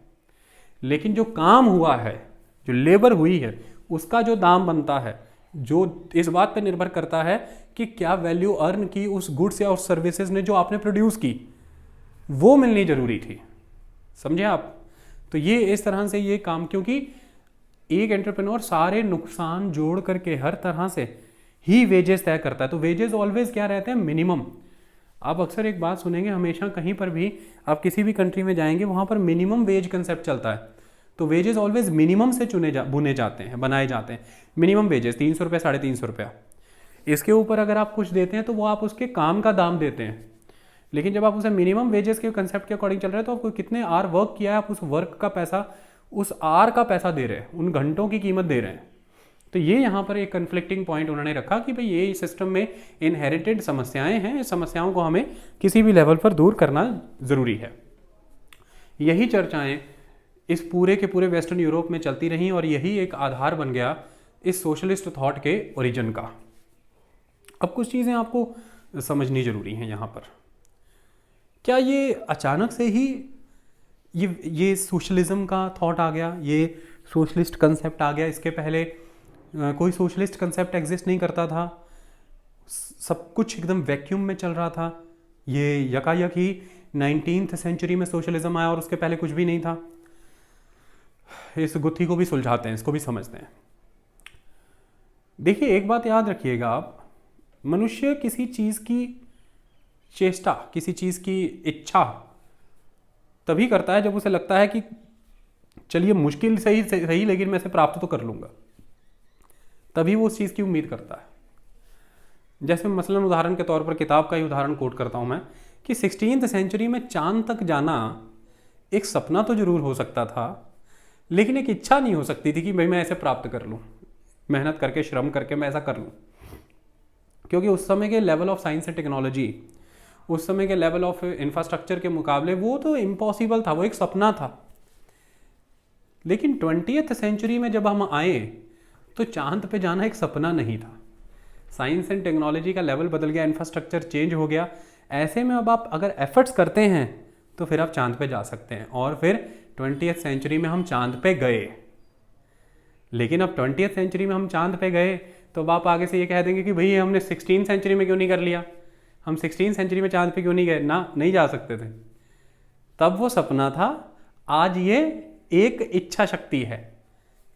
लेकिन जो काम हुआ है, जो लेबर हुई है, उसका जो दाम बनता है, जो इस बात पर निर्भर करता है कि क्या वैल्यू अर्न की उस गुड्स या उस सर्विसेज ने जो आपने प्रोड्यूस की, वो मिलनी जरूरी थी। समझे आप? तो ये इस तरह से ये काम, क्योंकि एक एंटरप्रेन्योर सारे नुकसान जोड़ करके हर तरह से ही वेजेस तय करता है। तो वेजेस ऑलवेज क्या रहते हैं? मिनिमम। आप अक्सर एक बात सुनेंगे, हमेशा कहीं पर भी आप किसी भी कंट्री में जाएंगे, वहां पर मिनिमम वेज कंसेप्ट चलता है। तो वेजेस ऑलवेज मिनिमम से बुने जाते हैं, बनाए जाते हैं। मिनिमम वेजेस 300 रुपया, 350 रुपया। इसके ऊपर अगर आप कुछ देते हैं तो वो आप उसके काम का दाम देते हैं। लेकिन जब आप उसे मिनिमम वेजेस के कंसेप्ट के अकॉर्डिंग चल रहे हैं तो आपको कितने आर वर्क किया है, आप उस वर्क का पैसा, उस आर का पैसा दे रहे हैं, उन घंटों की कीमत दे रहे हैं। तो ये यहाँ पर एक कन्फ्लिक्टिंग पॉइंट उन्होंने रखा कि भाई ये सिस्टम में इनहेरिटेड समस्याएं हैं, इस समस्याओं को हमें किसी भी लेवल पर दूर करना ज़रूरी है। यही चर्चाएं इस पूरे के पूरे वेस्टर्न यूरोप में चलती रहीं और यही एक आधार बन गया इस सोशलिस्ट थॉट के ओरिजिन का। अब कुछ चीज़ें आपको समझनी ज़रूरी हैं यहाँ पर। क्या ये अचानक से ही ये सोशलिज्म का थॉट आ गया, ये सोशलिस्ट कंसेप्ट आ गया? इसके पहले कोई सोशलिस्ट कंसेप्ट एग्जिस्ट नहीं करता था, सब कुछ एकदम वैक्यूम में चल रहा था। ये यकायक ही 19th सेंचुरी में सोशलिज्म आया और उसके पहले कुछ भी नहीं था। इस गुत्थी को भी सुलझाते हैं, इसको भी समझते हैं। देखिए, एक बात याद रखिएगा आप, मनुष्य किसी चीज़ की चेष्टा, किसी चीज़ की इच्छा तभी करता है जब उसे लगता है कि चलिए मुश्किल से ही सही लेकिन मैं इसे प्राप्त तो कर लूँगा, तभी वो उस चीज़ की उम्मीद करता है। जैसे मसलन उदाहरण के तौर पर किताब का ही उदाहरण कोट करता हूँ मैं कि 16th सेंचुरी में चांद तक जाना एक सपना तो जरूर हो सकता था, लेकिन एक इच्छा नहीं हो सकती थी कि भाई मैं ऐसे प्राप्त कर लूँ, मेहनत करके श्रम करके मैं ऐसा कर लूँ। क्योंकि उस समय के level of science and technology, उस समय के लेवल ऑफ इंफ्रास्ट्रक्चर के मुकाबले वो तो इम्पॉसिबल था, वो एक सपना था। लेकिन 20th सेंचुरी में जब हम आए तो चांद पे जाना एक सपना नहीं था। साइंस एंड टेक्नोलॉजी का लेवल बदल गया, इंफ्रास्ट्रक्चर चेंज हो गया। ऐसे में अब आप अगर एफर्ट्स करते हैं तो फिर आप चांद पे जा सकते हैं। और फिर 20th सेंचुरी में हम चांद पे गए। लेकिन अब 20th सेंचुरी में हम चांद पे गए तो अब आप आगे से ये कह देंगे कि भाई हमने 16th सेंचुरी में क्यों नहीं कर लिया, हम 16th सेंचुरी में चांद पे क्यों नहीं गए ना, नहीं जा सकते थे। तब वो सपना था, आज ये एक इच्छा शक्ति है,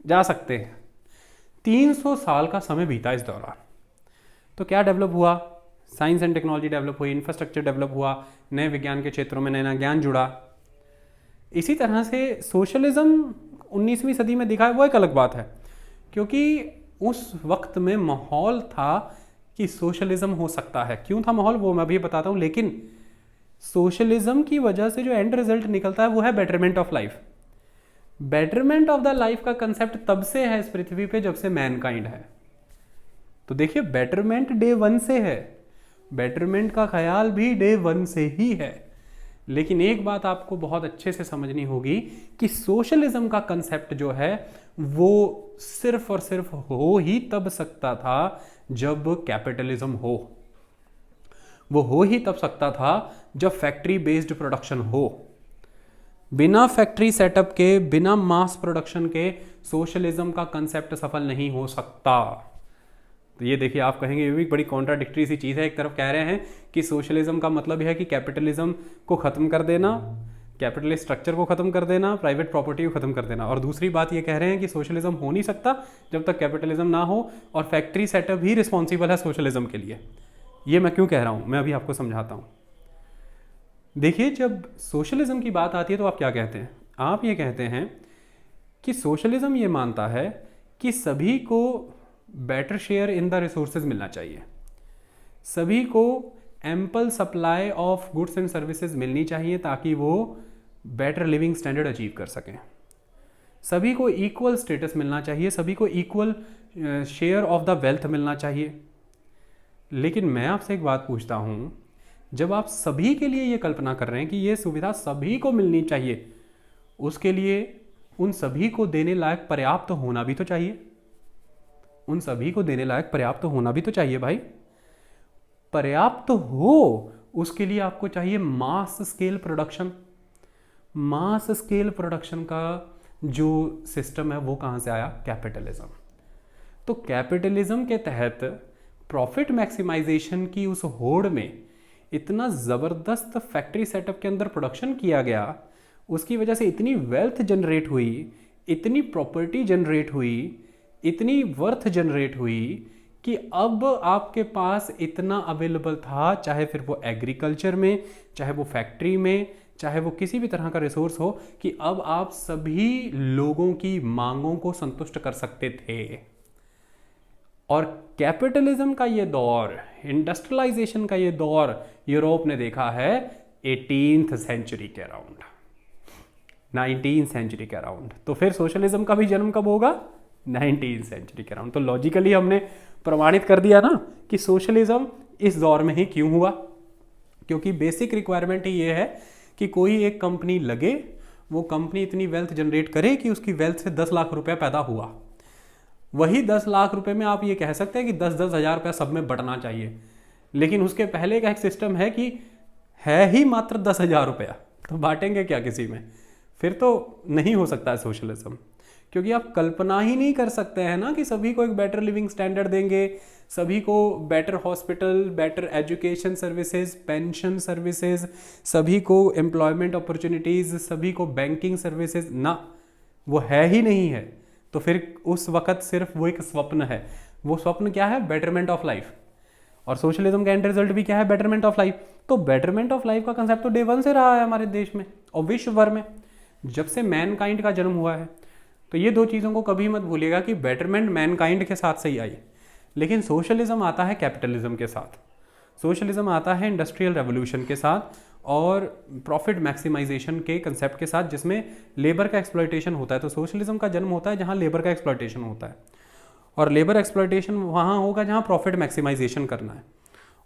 जा सकते हैं। 300 साल का समय बीता इस दौरान। तो क्या डेवलप हुआ? साइंस एंड टेक्नोलॉजी डेवलप हुई, इंफ्रास्ट्रक्चर डेवलप हुआ, नए विज्ञान के क्षेत्रों में नया ज्ञान जुड़ा। इसी तरह से सोशलिज्म 19वीं सदी में दिखा है, वो एक अलग बात है, क्योंकि उस वक्त में माहौल था कि सोशलिज्म हो सकता है। क्यों था माहौल, वो मैं भी बताता हूँ। लेकिन सोशलिज्म की वजह से जो एंड रिजल्ट निकलता है वो है betterment of life. Betterment of the life का कंसेप्ट तब से है इस पृथ्वी पे जब से मैनकाइंड है। तो देखिए, बेटरमेंट डे 1 से है, बेटरमेंट का ख्याल भी डे 1 से ही है। लेकिन एक बात आपको बहुत अच्छे से समझनी होगी कि सोशलिज्म का कंसेप्ट जो है वो सिर्फ और सिर्फ हो ही तब सकता था जब कैपिटलिज्म हो। वो हो ही तब सकता था जब फैक्ट्री बेस्ड प्रोडक्शन हो। बिना फैक्ट्री सेटअप के, बिना मास प्रोडक्शन के सोशलिज्म का कंसेप्ट सफल नहीं हो सकता। तो ये देखिए, आप कहेंगे ये भी बड़ी कॉन्ट्राडिक्टरी सी चीज़ है। एक तरफ कह रहे हैं कि सोशलिज्म का मतलब है कि कैपिटलिज्म को ख़त्म कर देना, कैपिटलिस्ट स्ट्रक्चर को ख़त्म कर देना, प्राइवेट प्रॉपर्टी को ख़त्म कर देना, और दूसरी बात ये कह रहे हैं कि सोशलिज्म हो नहीं सकता जब तक कैपिटलिज्म ना हो, और फैक्ट्री सेटअप ही रिस्पॉन्सिबल है सोशलिज्म के लिए। ये मैं क्यों कह रहा हूँ, मैं अभी आपको समझाता हूँ। देखिए, जब सोशलिज्म की बात आती है तो आप क्या कहते हैं? आप ये कहते हैं कि सोशलिज्म ये मानता है कि सभी को better share in the resources मिलना चाहिए, सभी को ample supply of goods and services मिलनी चाहिए ताकि वो बेटर लिविंग स्टैंडर्ड अचीव कर सकें, सभी को इक्वल स्टेटस मिलना चाहिए, सभी को equal share of the wealth मिलना चाहिए। लेकिन मैं आपसे एक बात पूछता हूँ, जब आप सभी के लिए ये कल्पना कर रहे हैं कि ये सुविधा सभी को मिलनी चाहिए, उसके लिए उन सभी को देने लायक पर्याप्त होना भी तो चाहिए। उन सभी को देने लायक पर्याप्त होना भी तो चाहिए भाई। पर्याप्त हो उसके लिए आपको चाहिए mass scale production. Mass scale production का जो सिस्टम है वो कहाँ से आया? कैपिटलिज्म। तो कैपिटलिज्म के तहत प्रॉफिट मैक्सिमाइजेशन की उस होड़ में इतना ज़बरदस्त फैक्ट्री सेटअप के अंदर प्रोडक्शन किया गया, उसकी वजह से इतनी वेल्थ जनरेट हुई, इतनी प्रॉपर्टी जनरेट हुई, इतनी वर्थ जनरेट हुई कि अब आपके पास इतना अवेलेबल था, चाहे फिर वो एग्रीकल्चर में, चाहे वो फैक्ट्री में, चाहे वो किसी भी तरह का रिसोर्स हो, कि अब आप सभी लोगों की मांगों को संतुष्ट कर सकते थे। और कैपिटलिज्म का ये दौर, इंडस्ट्रियलाइजेशन का ये दौर यूरोप ने देखा है 18th सेंचुरी के अराउंड, 19th सेंचुरी के अराउंड। तो फिर सोशलिज्म का भी जन्म कब होगा? 19th सेंचुरी के अराउंड। तो लॉजिकली हमने प्रमाणित कर दिया ना कि सोशलिज्म इस दौर में ही क्यों हुआ, क्योंकि बेसिक रिक्वायरमेंट ही ये है कि कोई एक कंपनी लगे, वो कंपनी इतनी वेल्थ जनरेट करे कि उसकी वेल्थ से 10 लाख रुपया पैदा हुआ। वही 10 लाख रुपए में आप ये कह सकते हैं कि 10-10 हज़ार रुपया सब में बंटना चाहिए, लेकिन उसके पहले का एक सिस्टम है कि है ही मात्र 10,000 रुपया, तो बांटेंगे क्या किसी में? फिर तो नहीं हो सकता है सोशलिज्म, क्योंकि आप कल्पना ही नहीं कर सकते हैं ना कि सभी को एक बेटर लिविंग स्टैंडर्ड देंगे, सभी को better hospital, better education services, pension services, सभी को एम्प्लॉयमेंट अपॉर्चुनिटीज़, सभी को बैंकिंग सर्विसेज, ना, वो है ही नहीं है। तो फिर उस वक़्त सिर्फ वो एक स्वप्न है। वो स्वप्न क्या है? Betterment of life. और सोशलिज्म का एंड रिजल्ट भी क्या है? Betterment of life. तो बेटरमेंट ऑफ लाइफ का कंसेप्ट तो डे वन से रहा है हमारे देश में और विश्व भर में, जब से मैनकाइंड का जन्म हुआ है। तो ये दो चीज़ों को कभी मत भूलिएगा कि बेटरमेंट मैनकाइंड के साथ से ही आई, लेकिन सोशलिज्म आता है कैपिटलिज्म के साथ, सोशलिज्म आता है इंडस्ट्रियल रेवोल्यूशन के साथ और प्रॉफिट मैक्सिमाइजेशन के कंसेप्ट के साथ, जिसमें लेबर का एक्सप्लॉयटेशन होता है। तो सोशलिज्म का जन्म होता है जहाँ लेबर का एक्सप्लॉयटेशन होता है, और लेबर एक्सप्लॉयटेशन वहाँ होगा जहाँ प्रॉफिट मैक्सिमाइजेशन करना है,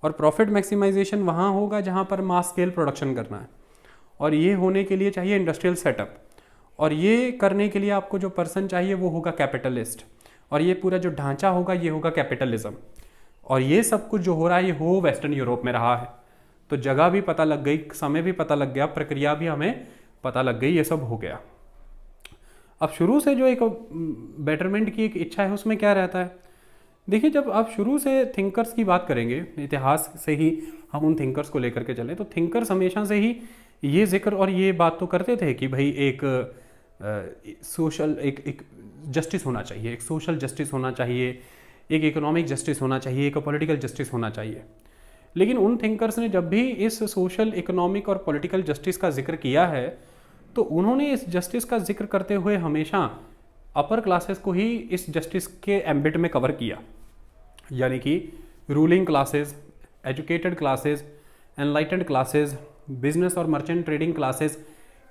और प्रॉफिट मैक्सिमाइजेशन वहाँ होगा जहाँ पर मास स्केल प्रोडक्शन करना है। और ये होने के लिए चाहिए इंडस्ट्रियल सेटअप, और ये करने के लिए आपको जो पर्सन चाहिए वो होगा कैपिटलिस्ट, और ये पूरा जो ढांचा होगा ये होगा कैपिटलिज्म। और ये सब कुछ जो हो रहा है ये हो वेस्टर्न यूरोप में रहा है। तो जगह भी पता लग गई, समय भी पता लग गया, प्रक्रिया भी हमें पता लग गई, ये सब हो गया। अब शुरू से जो एक बेटरमेंट की एक इच्छा है उसमें क्या रहता है? देखिए, जब आप शुरू से थिंकर्स की बात करेंगे, इतिहास से ही हम उन थिंकर्स को लेकर के चलें, तो थिंकर्स हमेशा से ही ये जिक्र और ये बात तो करते थे कि भाई एक सोशल एक जस्टिस होना चाहिए, एक सोशल जस्टिस होना चाहिए, एक इकोनॉमिक जस्टिस होना चाहिए, एक पॉलिटिकल जस्टिस होना चाहिए। लेकिन उन थिंकर्स ने जब भी इस सोशल, इकोनॉमिक और पॉलिटिकल जस्टिस का जिक्र किया है, तो उन्होंने इस जस्टिस का जिक्र करते हुए हमेशा अपर क्लासेस को ही इस जस्टिस के एम्बिट में कवर किया, यानी कि ruling classes, educated classes, enlightened classes, business और मर्चेंट ट्रेडिंग क्लासेस,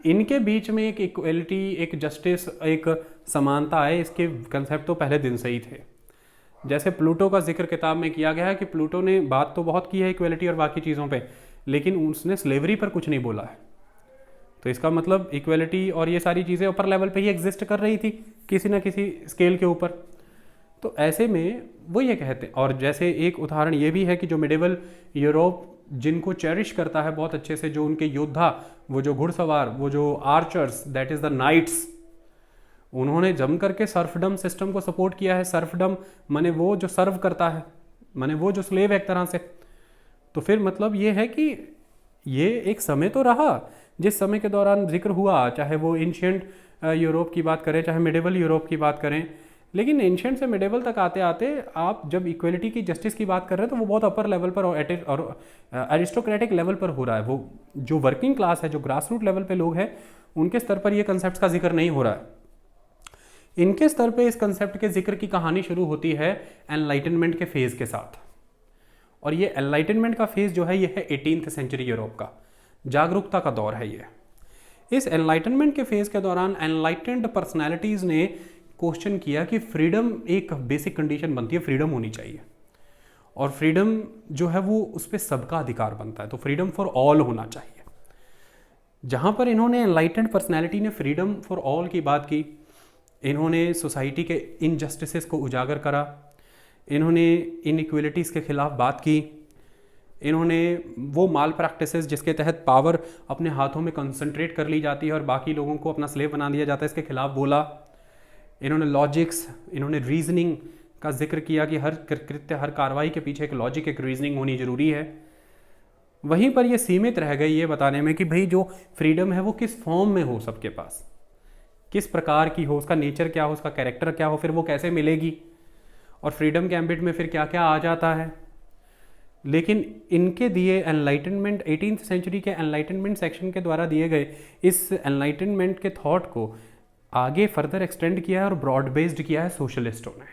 इनके बीच में एक इक्वलिटी, एक जस्टिस, एक समानता है, इसके कंसेप्ट तो पहले दिन से ही थे। जैसे प्लूटो का जिक्र किताब में किया गया है कि प्लूटो ने बात तो बहुत की है इक्वलिटी और बाकी चीज़ों पे, लेकिन उसने स्लेवरी पर कुछ नहीं बोला है। तो इसका मतलब इक्वलिटी और ये सारी चीज़ें ऊपर लेवल पे ही एग्जिस्ट कर रही थी किसी ना किसी स्केल के ऊपर। तो ऐसे में वो ये कहते हैं, और जैसे एक उदाहरण ये भी है कि जो मिडिवल यूरोप जिनको चेरिश करता है बहुत अच्छे से, जो उनके योद्धा, वो जो घुड़सवार, वो जो archers, that is the knights, उन्होंने जम करके सर्फडम सिस्टम को सपोर्ट किया है। सर्फडम माने वो जो सर्व करता है, माने वो जो स्लेव है एक तरह से। तो फिर मतलब ये है कि ये एक समय तो रहा जिस समय के दौरान जिक्र हुआ, चाहे वो एंशिएंट यूरोप की बात करें, चाहे मिडिवल यूरोप की बात करें। लेकिन एंशिएंट से मिडिवल तक आते आते आप जब इक्वलिटी की, जस्टिस की बात कर रहे हैं, तो वो बहुत अपर लेवल पर और एरिस्टोक्रेटिक लेवल पर हो रहा है। वो जो वर्किंग क्लास है, जो ग्रास रूट लेवल पे लोग हैं, उनके स्तर पर ये कंसेप्ट का जिक्र नहीं हो रहा है। इनके स्तर पे इस कंसेप्ट के जिक्र की कहानी शुरू होती है एनलाइटनमेंट के फेज़ के साथ। और ये एनलाइटनमेंट का फेज़ जो है ये है 18th सेंचुरी यूरोप का, जागरूकता का दौर है ये। इस एनलाइटनमेंट के फेज़ के दौरान एनलाइटेंड पर्सनैलिटीज़ ने क्वेश्चन किया कि फ्रीडम एक बेसिक कंडीशन बनती है, फ्रीडम होनी चाहिए, और फ्रीडम जो है वो उस पर सबका अधिकार बनता है, तो फ्रीडम फॉर ऑल होना चाहिए। जहाँ पर इन्होंने एनलाइटेंड पर्सनैलिटी ने फ्रीडम फॉर ऑल की बात की, इन्होंने सोसाइटी के इनजस्टिसेस को उजागर करा, इन्होंने इनइक्वलिटीज़ के खिलाफ बात की, इन्होंने वो माल प्रैक्टिसेस जिसके तहत पावर अपने हाथों में कंसंट्रेट कर ली जाती है और बाकी लोगों को अपना स्लेव बना दिया जाता है, इसके खिलाफ बोला। इन्होंने लॉजिक्स, इन्होंने रीजनिंग का जिक्र किया कि हर कृत्य, हर कार्रवाई के पीछे एक लॉजिक, एक रीजनिंग होनी ज़रूरी है। वहीं पर ये सीमित रह गई ये बताने में कि भाई जो फ्रीडम है वो किस फॉर्म में हो, सबके पास किस प्रकार की हो, उसका नेचर क्या हो, उसका कैरेक्टर क्या हो, फिर वो कैसे मिलेगी, और फ्रीडम के एम्बिट में फिर क्या क्या आ जाता है। लेकिन इनके दिए एनलाइटनमेंट, 18th सेंचुरी के एनलाइटनमेंट सेक्शन के द्वारा दिए गए इस एनलाइटनमेंट के थॉट को आगे फर्दर एक्सटेंड किया है और ब्रॉड बेस्ड किया है सोशलिस्टों ने।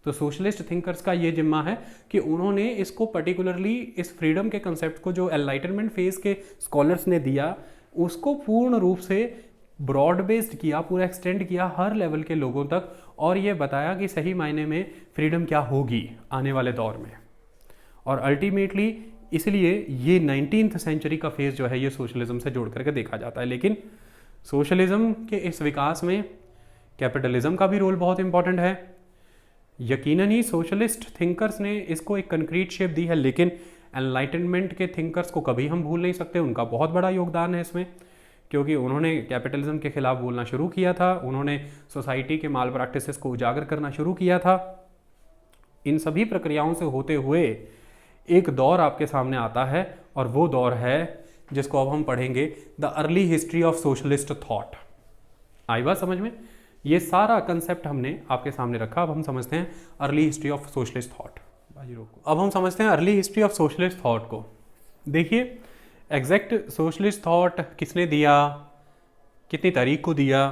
तो सोशलिस्ट थिंकर्स का ये जिम्मा है कि उन्होंने इसको पर्टिकुलरली इस फ्रीडम के कंसेप्ट को जो एनलाइटनमेंट फेज के स्कॉलर्स ने दिया उसको पूर्ण रूप से ब्रॉड बेस्ड किया, पूरा एक्सटेंड किया हर लेवल के लोगों तक, और ये बताया कि सही मायने में फ्रीडम क्या होगी आने वाले दौर में। और अल्टीमेटली इसलिए ये 19th सेंचुरी का फेज जो है ये सोशलिज्म से जोड़ करके देखा जाता है। लेकिन सोशलिज्म के इस विकास में कैपिटलिज्म का भी रोल बहुत इंपॉर्टेंट है। यकीनन ही सोशलिस्ट थिंकर्स ने इसको एक कंक्रीट शेप दी है, लेकिन एनलाइटनमेंट के थिंकर्स को कभी हम भूल नहीं सकते, उनका बहुत बड़ा योगदान है इसमें, क्योंकि उन्होंने कैपिटलिज्म के खिलाफ बोलना शुरू किया था, उन्होंने सोसाइटी के माल प्रैक्टिसेस को उजागर करना शुरू किया था। इन सभी प्रक्रियाओं से होते हुए एक दौर आपके सामने आता है, और वो दौर है जिसको अब हम पढ़ेंगे the early history of socialist thought. आई बात समझ में? ये सारा कंसेप्ट हमने आपके सामने रखा। अब हम समझते हैं early history of socialist thought. अब हम समझते हैं early history of socialist thought को। देखिए, एग्जैक्ट सोशलिस्ट थॉट किसने दिया, कितनी तारीख को दिया,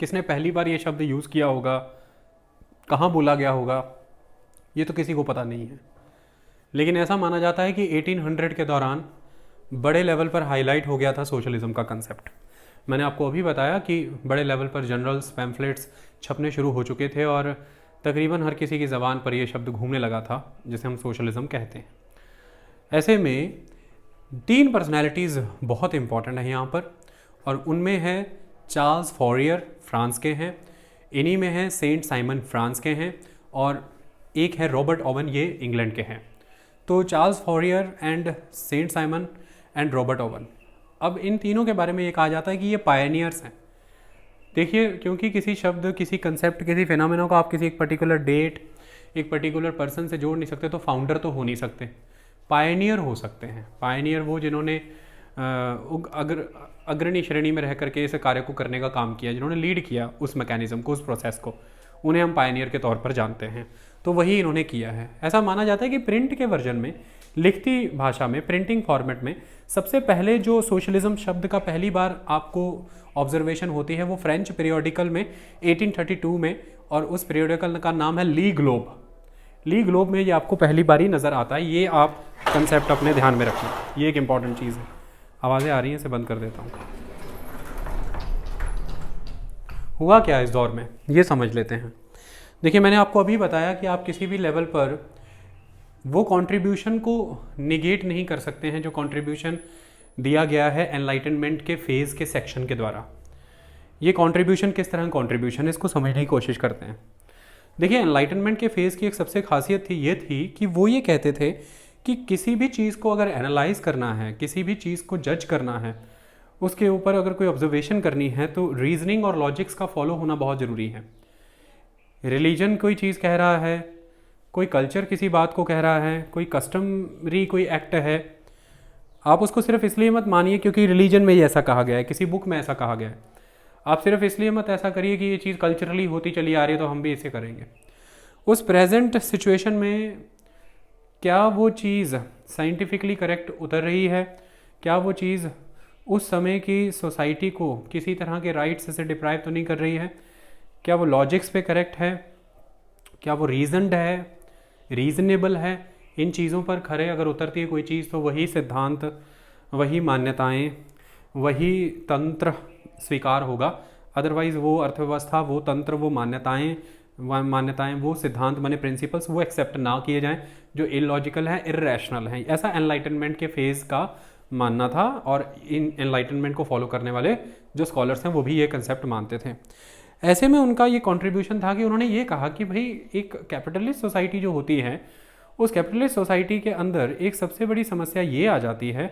किसने पहली बार ये शब्द यूज़ किया होगा, कहाँ बोला गया होगा, ये तो किसी को पता नहीं है। लेकिन ऐसा माना जाता है कि 1800 के दौरान बड़े लेवल पर हाईलाइट हो गया था सोशलिज्म का कंसेप्ट। मैंने आपको अभी बताया कि बड़े लेवल पर जनरल्स, पैम्फलेट्स छपने शुरू हो चुके थे और तकरीबन हर किसी की ज़बान पर यह शब्द घूमने लगा था जिसे हम सोशलिज्म कहते हैं। ऐसे में 3 पर्सनैलिटीज़ बहुत इंपॉर्टेंट हैं यहाँ पर, और उनमें है चार्ल्स फॉरियर, फ्रांस के हैं, इन्हीं में है सेंट साइमन, फ्रांस के हैं, और एक है रॉबर्ट ओवन, ये इंग्लैंड के हैं। तो Charles Fourier and Saint Simon and Robert Owen, अब इन तीनों के बारे में ये कहा जाता है कि ये पायनियर्स हैं। देखिए, क्योंकि किसी शब्द, किसी कंसेप्ट, किसी फिनोमेना को आप किसी एक पर्टिकुलर डेट, एक पर्टिकुलर पर्सन से जोड़ नहीं सकते, तो फाउंडर तो हो नहीं सकते, पायनियर हो सकते हैं। पायनियर वो जिन्होंने अग्रणी श्रेणी में रह करके इस कार्य को करने का काम किया, जिन्होंने लीड किया उस मैकेनिज्म को, उस प्रोसेस को, उन्हें हम पायनियर के तौर पर जानते हैं। तो वही इन्होंने किया है। ऐसा माना जाता है कि प्रिंट के वर्जन में, लिखती भाषा में, प्रिंटिंग फॉर्मेट में सबसे पहले जो सोशलिज्म शब्द का पहली बार आपको ऑब्जर्वेशन होती है वो फ्रेंच पीरियोडिकल में 1832 में, और उस पीरियोडिकल का नाम है ली ग्लोब। ली ग्लोब में ये आपको पहली बार ही नज़र आता है। ये आप कंसेप्ट अपने ध्यान में रखें, ये एक इंपॉर्टेंट चीज़ है। आवाज़ें आ रही हैं, इसे बंद कर देता हूँ। हुआ क्या इस दौर में, ये समझ लेते हैं। देखिए, मैंने आपको अभी बताया कि आप किसी भी लेवल पर वो कंट्रीब्यूशन को निगेट नहीं कर सकते हैं जो कंट्रीब्यूशन दिया गया है एनलाइटनमेंट के फेज़ के सेक्शन के द्वारा। ये कंट्रीब्यूशन किस तरह कंट्रीब्यूशन है, इसको समझने की कोशिश करते हैं। देखिए, एनलाइटनमेंट के फेज़ की एक सबसे खासियत थी कि वो ये कहते थे कि किसी भी चीज़ को अगर एनालाइज करना है, किसी भी चीज़ को जज करना है, उसके ऊपर अगर कोई ऑब्जर्वेशन करनी है, तो रीजनिंग और लॉजिक्स का फॉलो होना बहुत ज़रूरी है। रिलीजन कोई चीज़ कह रहा है, कोई कल्चर किसी बात को कह रहा है, कोई कस्टमरी कोई एक्ट है, आप उसको सिर्फ इसलिए मत मानिए क्योंकि रिलीजन में ही ऐसा कहा गया है, किसी बुक में ऐसा कहा गया है। आप सिर्फ इसलिए मत ऐसा करिए कि ये चीज़ कल्चरली होती चली आ रही है तो हम भी इसे करेंगे। उस प्रेजेंट सिचुएशन में क्या वो चीज़ साइंटिफिकली करेक्ट उतर रही है, क्या वो चीज़ उस समय की सोसाइटी को किसी तरह के राइट्स से डिप्राइव तो नहीं कर रही है, क्या वो लॉजिक्स पे करेक्ट है, क्या वो रीजनड है, रीजनेबल है। इन चीज़ों पर खरे अगर उतरती है कोई चीज़ तो वही सिद्धांत, वही मान्यताएं, वही तंत्र स्वीकार होगा। अदरवाइज़ वो अर्थव्यवस्था, वो तंत्र, वो मान्यताएं, वो सिद्धांत माने प्रिंसिपल्स, वो एक्सेप्ट ना किए जाएं जो इलॉजिकल है, इर्रेशनल है। ऐसा एनलाइटनमेंट के फेज़ का मानना था, और इन एनलाइटनमेंट को फॉलो करने वाले जो स्कॉलर्स हैं वो भी ये कंसेप्ट मानते थे। ऐसे में उनका ये कंट्रीब्यूशन था कि उन्होंने ये कहा कि भाई, एक कैपिटलिस्ट सोसाइटी जो होती है, उस कैपिटलिस्ट सोसाइटी के अंदर एक सबसे बड़ी समस्या ये आ जाती है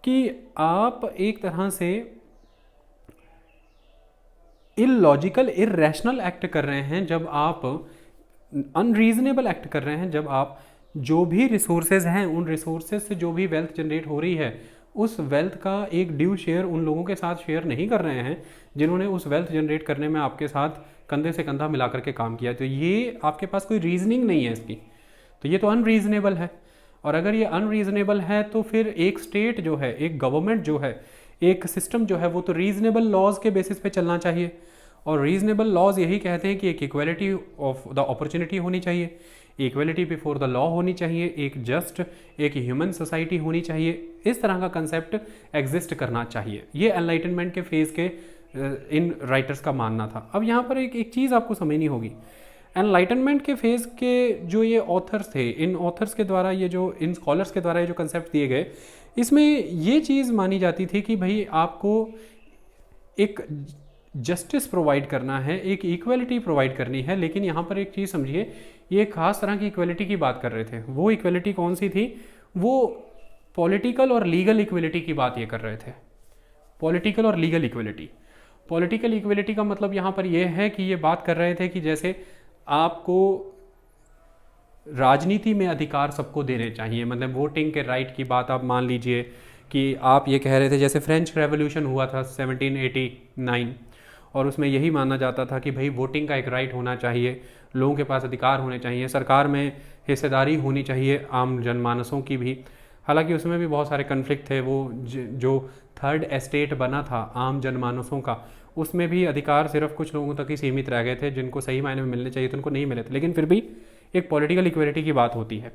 कि आप एक तरह से इलॉजिकल, इररेशनल एक्ट कर रहे हैं, जब आप अनरीजनेबल एक्ट कर रहे हैं, जब आप जो भी रिसोर्सेज हैं, उन रिसोर्सेज से जो भी वेल्थ जनरेट हो रही है, उस वेल्थ का एक ड्यू शेयर उन लोगों के साथ शेयर नहीं कर रहे हैं जिन्होंने उस वेल्थ जनरेट करने में आपके साथ कंधे से कंधा मिला करके काम किया। तो ये आपके पास कोई रीजनिंग नहीं है इसकी, तो ये तो अनरीजनेबल है। और अगर ये अनरीजनेबल है तो फिर एक स्टेट जो है, एक गवर्नमेंट जो है, एक सिस्टम जो है, वो तो रीजनेबल लॉज के बेसिस पे चलना चाहिए। और रीजनेबल लॉज यही कहते हैं कि एक इक्वलिटी ऑफ द अपॉर्चुनिटी होनी चाहिए, इक्वलिटी बिफोर द लॉ होनी चाहिए, एक जस्ट एक ह्यूमन सोसाइटी होनी चाहिए, इस तरह का कंसेप्ट एग्जिस्ट करना चाहिए। ये एनलाइटनमेंट के फेज़ के इन राइटर्स का मानना था। अब यहाँ पर एक चीज़ आपको समझनी होगी, एनलाइटनमेंट के फेज़ के जो ये ऑथर्स थे, इन ऑथर्स के द्वारा ये जो इन स्कॉलर्स के द्वारा ये जो कंसेप्ट दिए गए, इसमें ये चीज़ मानी जाती थी कि भाई आपको एक जस्टिस प्रोवाइड करना है, एक इक्वलिटी प्रोवाइड करनी है। लेकिन यहाँ पर एक चीज़ समझिए, ये एक खास तरह की इक्वलिटी की बात कर रहे थे। वो इक्वलिटी कौन सी थी? वो पॉलिटिकल और लीगल इक्वलिटी की बात ये कर रहे थे। पॉलिटिकल और लीगल इक्वलिटी। पॉलिटिकल इक्वलिटी का मतलब यहाँ पर ये है कि ये बात कर रहे थे कि जैसे आपको राजनीति में अधिकार सबको देने चाहिए, मतलब वोटिंग के राइट की बात आप मान लीजिए कि आप ये कह रहे थे, जैसे फ्रेंच रेवोल्यूशन हुआ था 1789 और उसमें यही माना जाता था कि भाई वोटिंग का एक राइट होना चाहिए, लोगों के पास अधिकार होने चाहिए, सरकार में हिस्सेदारी होनी चाहिए आम जनमानसों की भी। हालांकि उसमें भी बहुत सारे कन्फ्लिक्ट थे। वो जो थर्ड एस्टेट बना था आम जनमानसों का, उसमें भी अधिकार सिर्फ कुछ लोगों तक ही सीमित रह गए थे, जिनको सही मायने में मिलने चाहिए थे उनको नहीं मिले थे। लेकिन फिर भी एक पॉलिटिकल इक्वलिटी की बात होती है।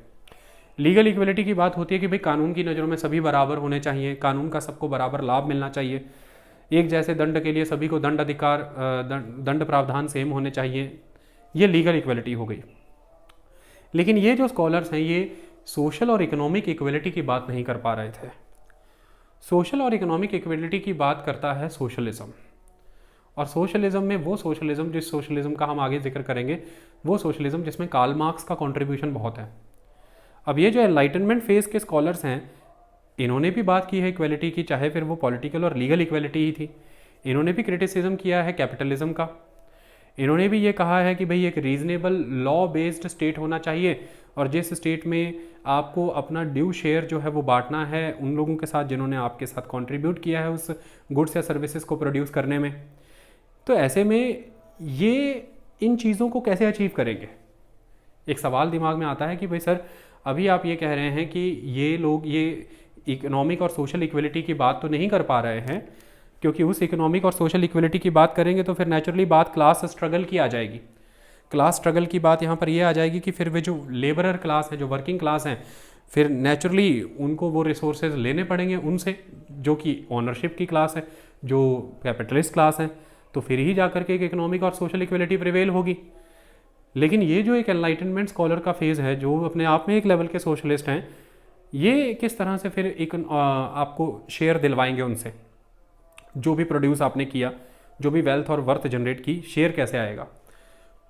लीगल इक्वलिटी की बात होती है कि भाई कानून की नज़रों में सभी बराबर होने चाहिए, कानून का सबको बराबर लाभ मिलना चाहिए, एक जैसे दंड के लिए सभी को दंड अधिकार दंड प्रावधान सेम होने चाहिए। ये लीगल इक्वलिटी हो गई। लेकिन ये जो स्कॉलर्स हैं ये सोशल और इकोनॉमिक इक्वलिटी की बात नहीं कर पा रहे थे। सोशल और इकोनॉमिक इक्वलिटी की बात करता है सोशलिज्म। और सोशलिज्म में वो सोशलिज्म, जिस सोशलिज्म का हम आगे जिक्र करेंगे, वो सोशलिज्म जिसमें कार्ल मार्क्स का कंट्रीब्यूशन बहुत है। अब ये जो एनलाइटनमेंट फेज के स्कॉलर्स हैं, इन्होंने भी बात की है इक्वलिटी की, चाहे फिर वो पॉलिटिकल और लीगल इक्वलिटी ही थी। इन्होंने भी क्रिटिसिज्म किया है कैपिटलिज्म का। इन्होंने भी ये कहा है कि भाई एक रीजनेबल लॉ बेस्ड स्टेट होना चाहिए और जिस स्टेट में आपको अपना ड्यू शेयर जो है वो बांटना है उन लोगों के साथ जिन्होंने आपके साथ कंट्रीब्यूट किया है उस गुड्स या सर्विसेज को प्रोड्यूस करने में। तो ऐसे में ये इन चीज़ों को कैसे अचीव करेंगे? एक सवाल दिमाग में आता है कि भाई सर, अभी आप ये कह रहे हैं कि ये लोग ये इकोनॉमिक और सोशल इक्वलिटी की बात तो नहीं कर पा रहे हैं, क्योंकि उस इकोनॉमिक और सोशल इक्वलिटी की बात करेंगे तो फिर नेचुरली बात क्लास स्ट्रगल की आ जाएगी। क्लास स्ट्रगल की बात यहाँ पर ये आ जाएगी कि फिर वे जो लेबरर क्लास है, जो वर्किंग क्लास हैं, फिर नेचुरली उनको वो रिसोर्सेज लेने पड़ेंगे उनसे, जो कि ओनरशिप की क्लास है, जो कैपिटलिस्ट क्लास है। तो फिर ही जाकर के एक इकोनॉमिक और सोशल इक्वलिटी प्रिवेल होगी। लेकिन ये जो एक एनलाइटनमेंट स्कॉलर का फेज़ है, जो अपने आप में एक लेवल के सोशलिस्ट हैं, ये किस तरह से फिर एक आपको शेयर दिलवाएंगे उनसे? जो भी प्रोड्यूस आपने किया, जो भी वेल्थ और वर्थ जनरेट की, शेयर कैसे आएगा?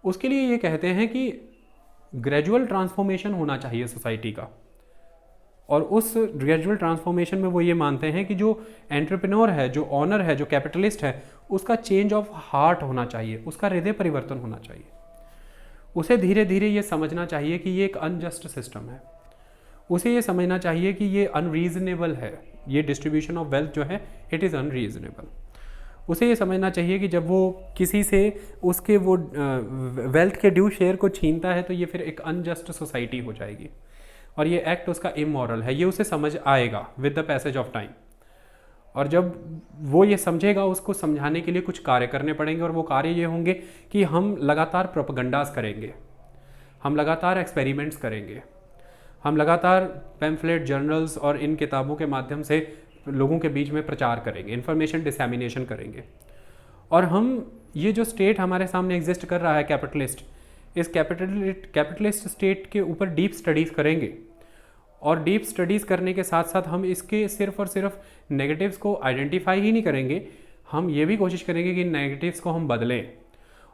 उसके लिए ये कहते हैं कि ग्रेजुअल ट्रांसफॉर्मेशन होना चाहिए सोसाइटी का। और उस ग्रेजुअल ट्रांसफॉर्मेशन में वो ये मानते हैं कि जो एंटरप्रेन्योर है, जो ऑनर है, जो कैपिटलिस्ट है, उसका चेंज ऑफ हार्ट होना चाहिए, उसका हृदय परिवर्तन होना चाहिए। उसे धीरे धीरे ये समझना चाहिए कि ये एक अनजस्ट सिस्टम है। उसे ये समझना चाहिए कि ये अनरीजनेबल है, ये डिस्ट्रीब्यूशन ऑफ वेल्थ जो है इट इज़ अनरीजनेबल। उसे ये समझना चाहिए कि जब वो किसी से उसके वो वेल्थ के ड्यू शेयर को छीनता है तो ये फिर एक अनजस्ट सोसाइटी हो जाएगी और ये एक्ट उसका इमोरल है। ये उसे समझ आएगा with the passage of time. और जब वो ये समझेगा, उसको समझाने के लिए कुछ कार्य करने पड़ेंगे और वो कार्य ये होंगे कि हम लगातार प्रोपेगेंडास करेंगे, हम लगातार एक्सपेरिमेंट्स करेंगे, हम लगातार पैम्फलेट, जर्नल्स और इन किताबों के माध्यम से लोगों के बीच में प्रचार करेंगे, इन्फॉर्मेशन डिसैमिनेशन करेंगे। और हम ये जो स्टेट हमारे सामने एग्जिस्ट कर रहा है कैपिटलिस्ट, इस कैपिटलिस्ट स्टेट के ऊपर डीप स्टडीज़ करेंगे। और डीप स्टडीज़ करने के साथ साथ हम इसके सिर्फ और सिर्फ नेगेटिव्स को आइडेंटिफाई ही नहीं करेंगे, हम ये भी कोशिश करेंगे कि नेगेटिव्स को हम बदलें।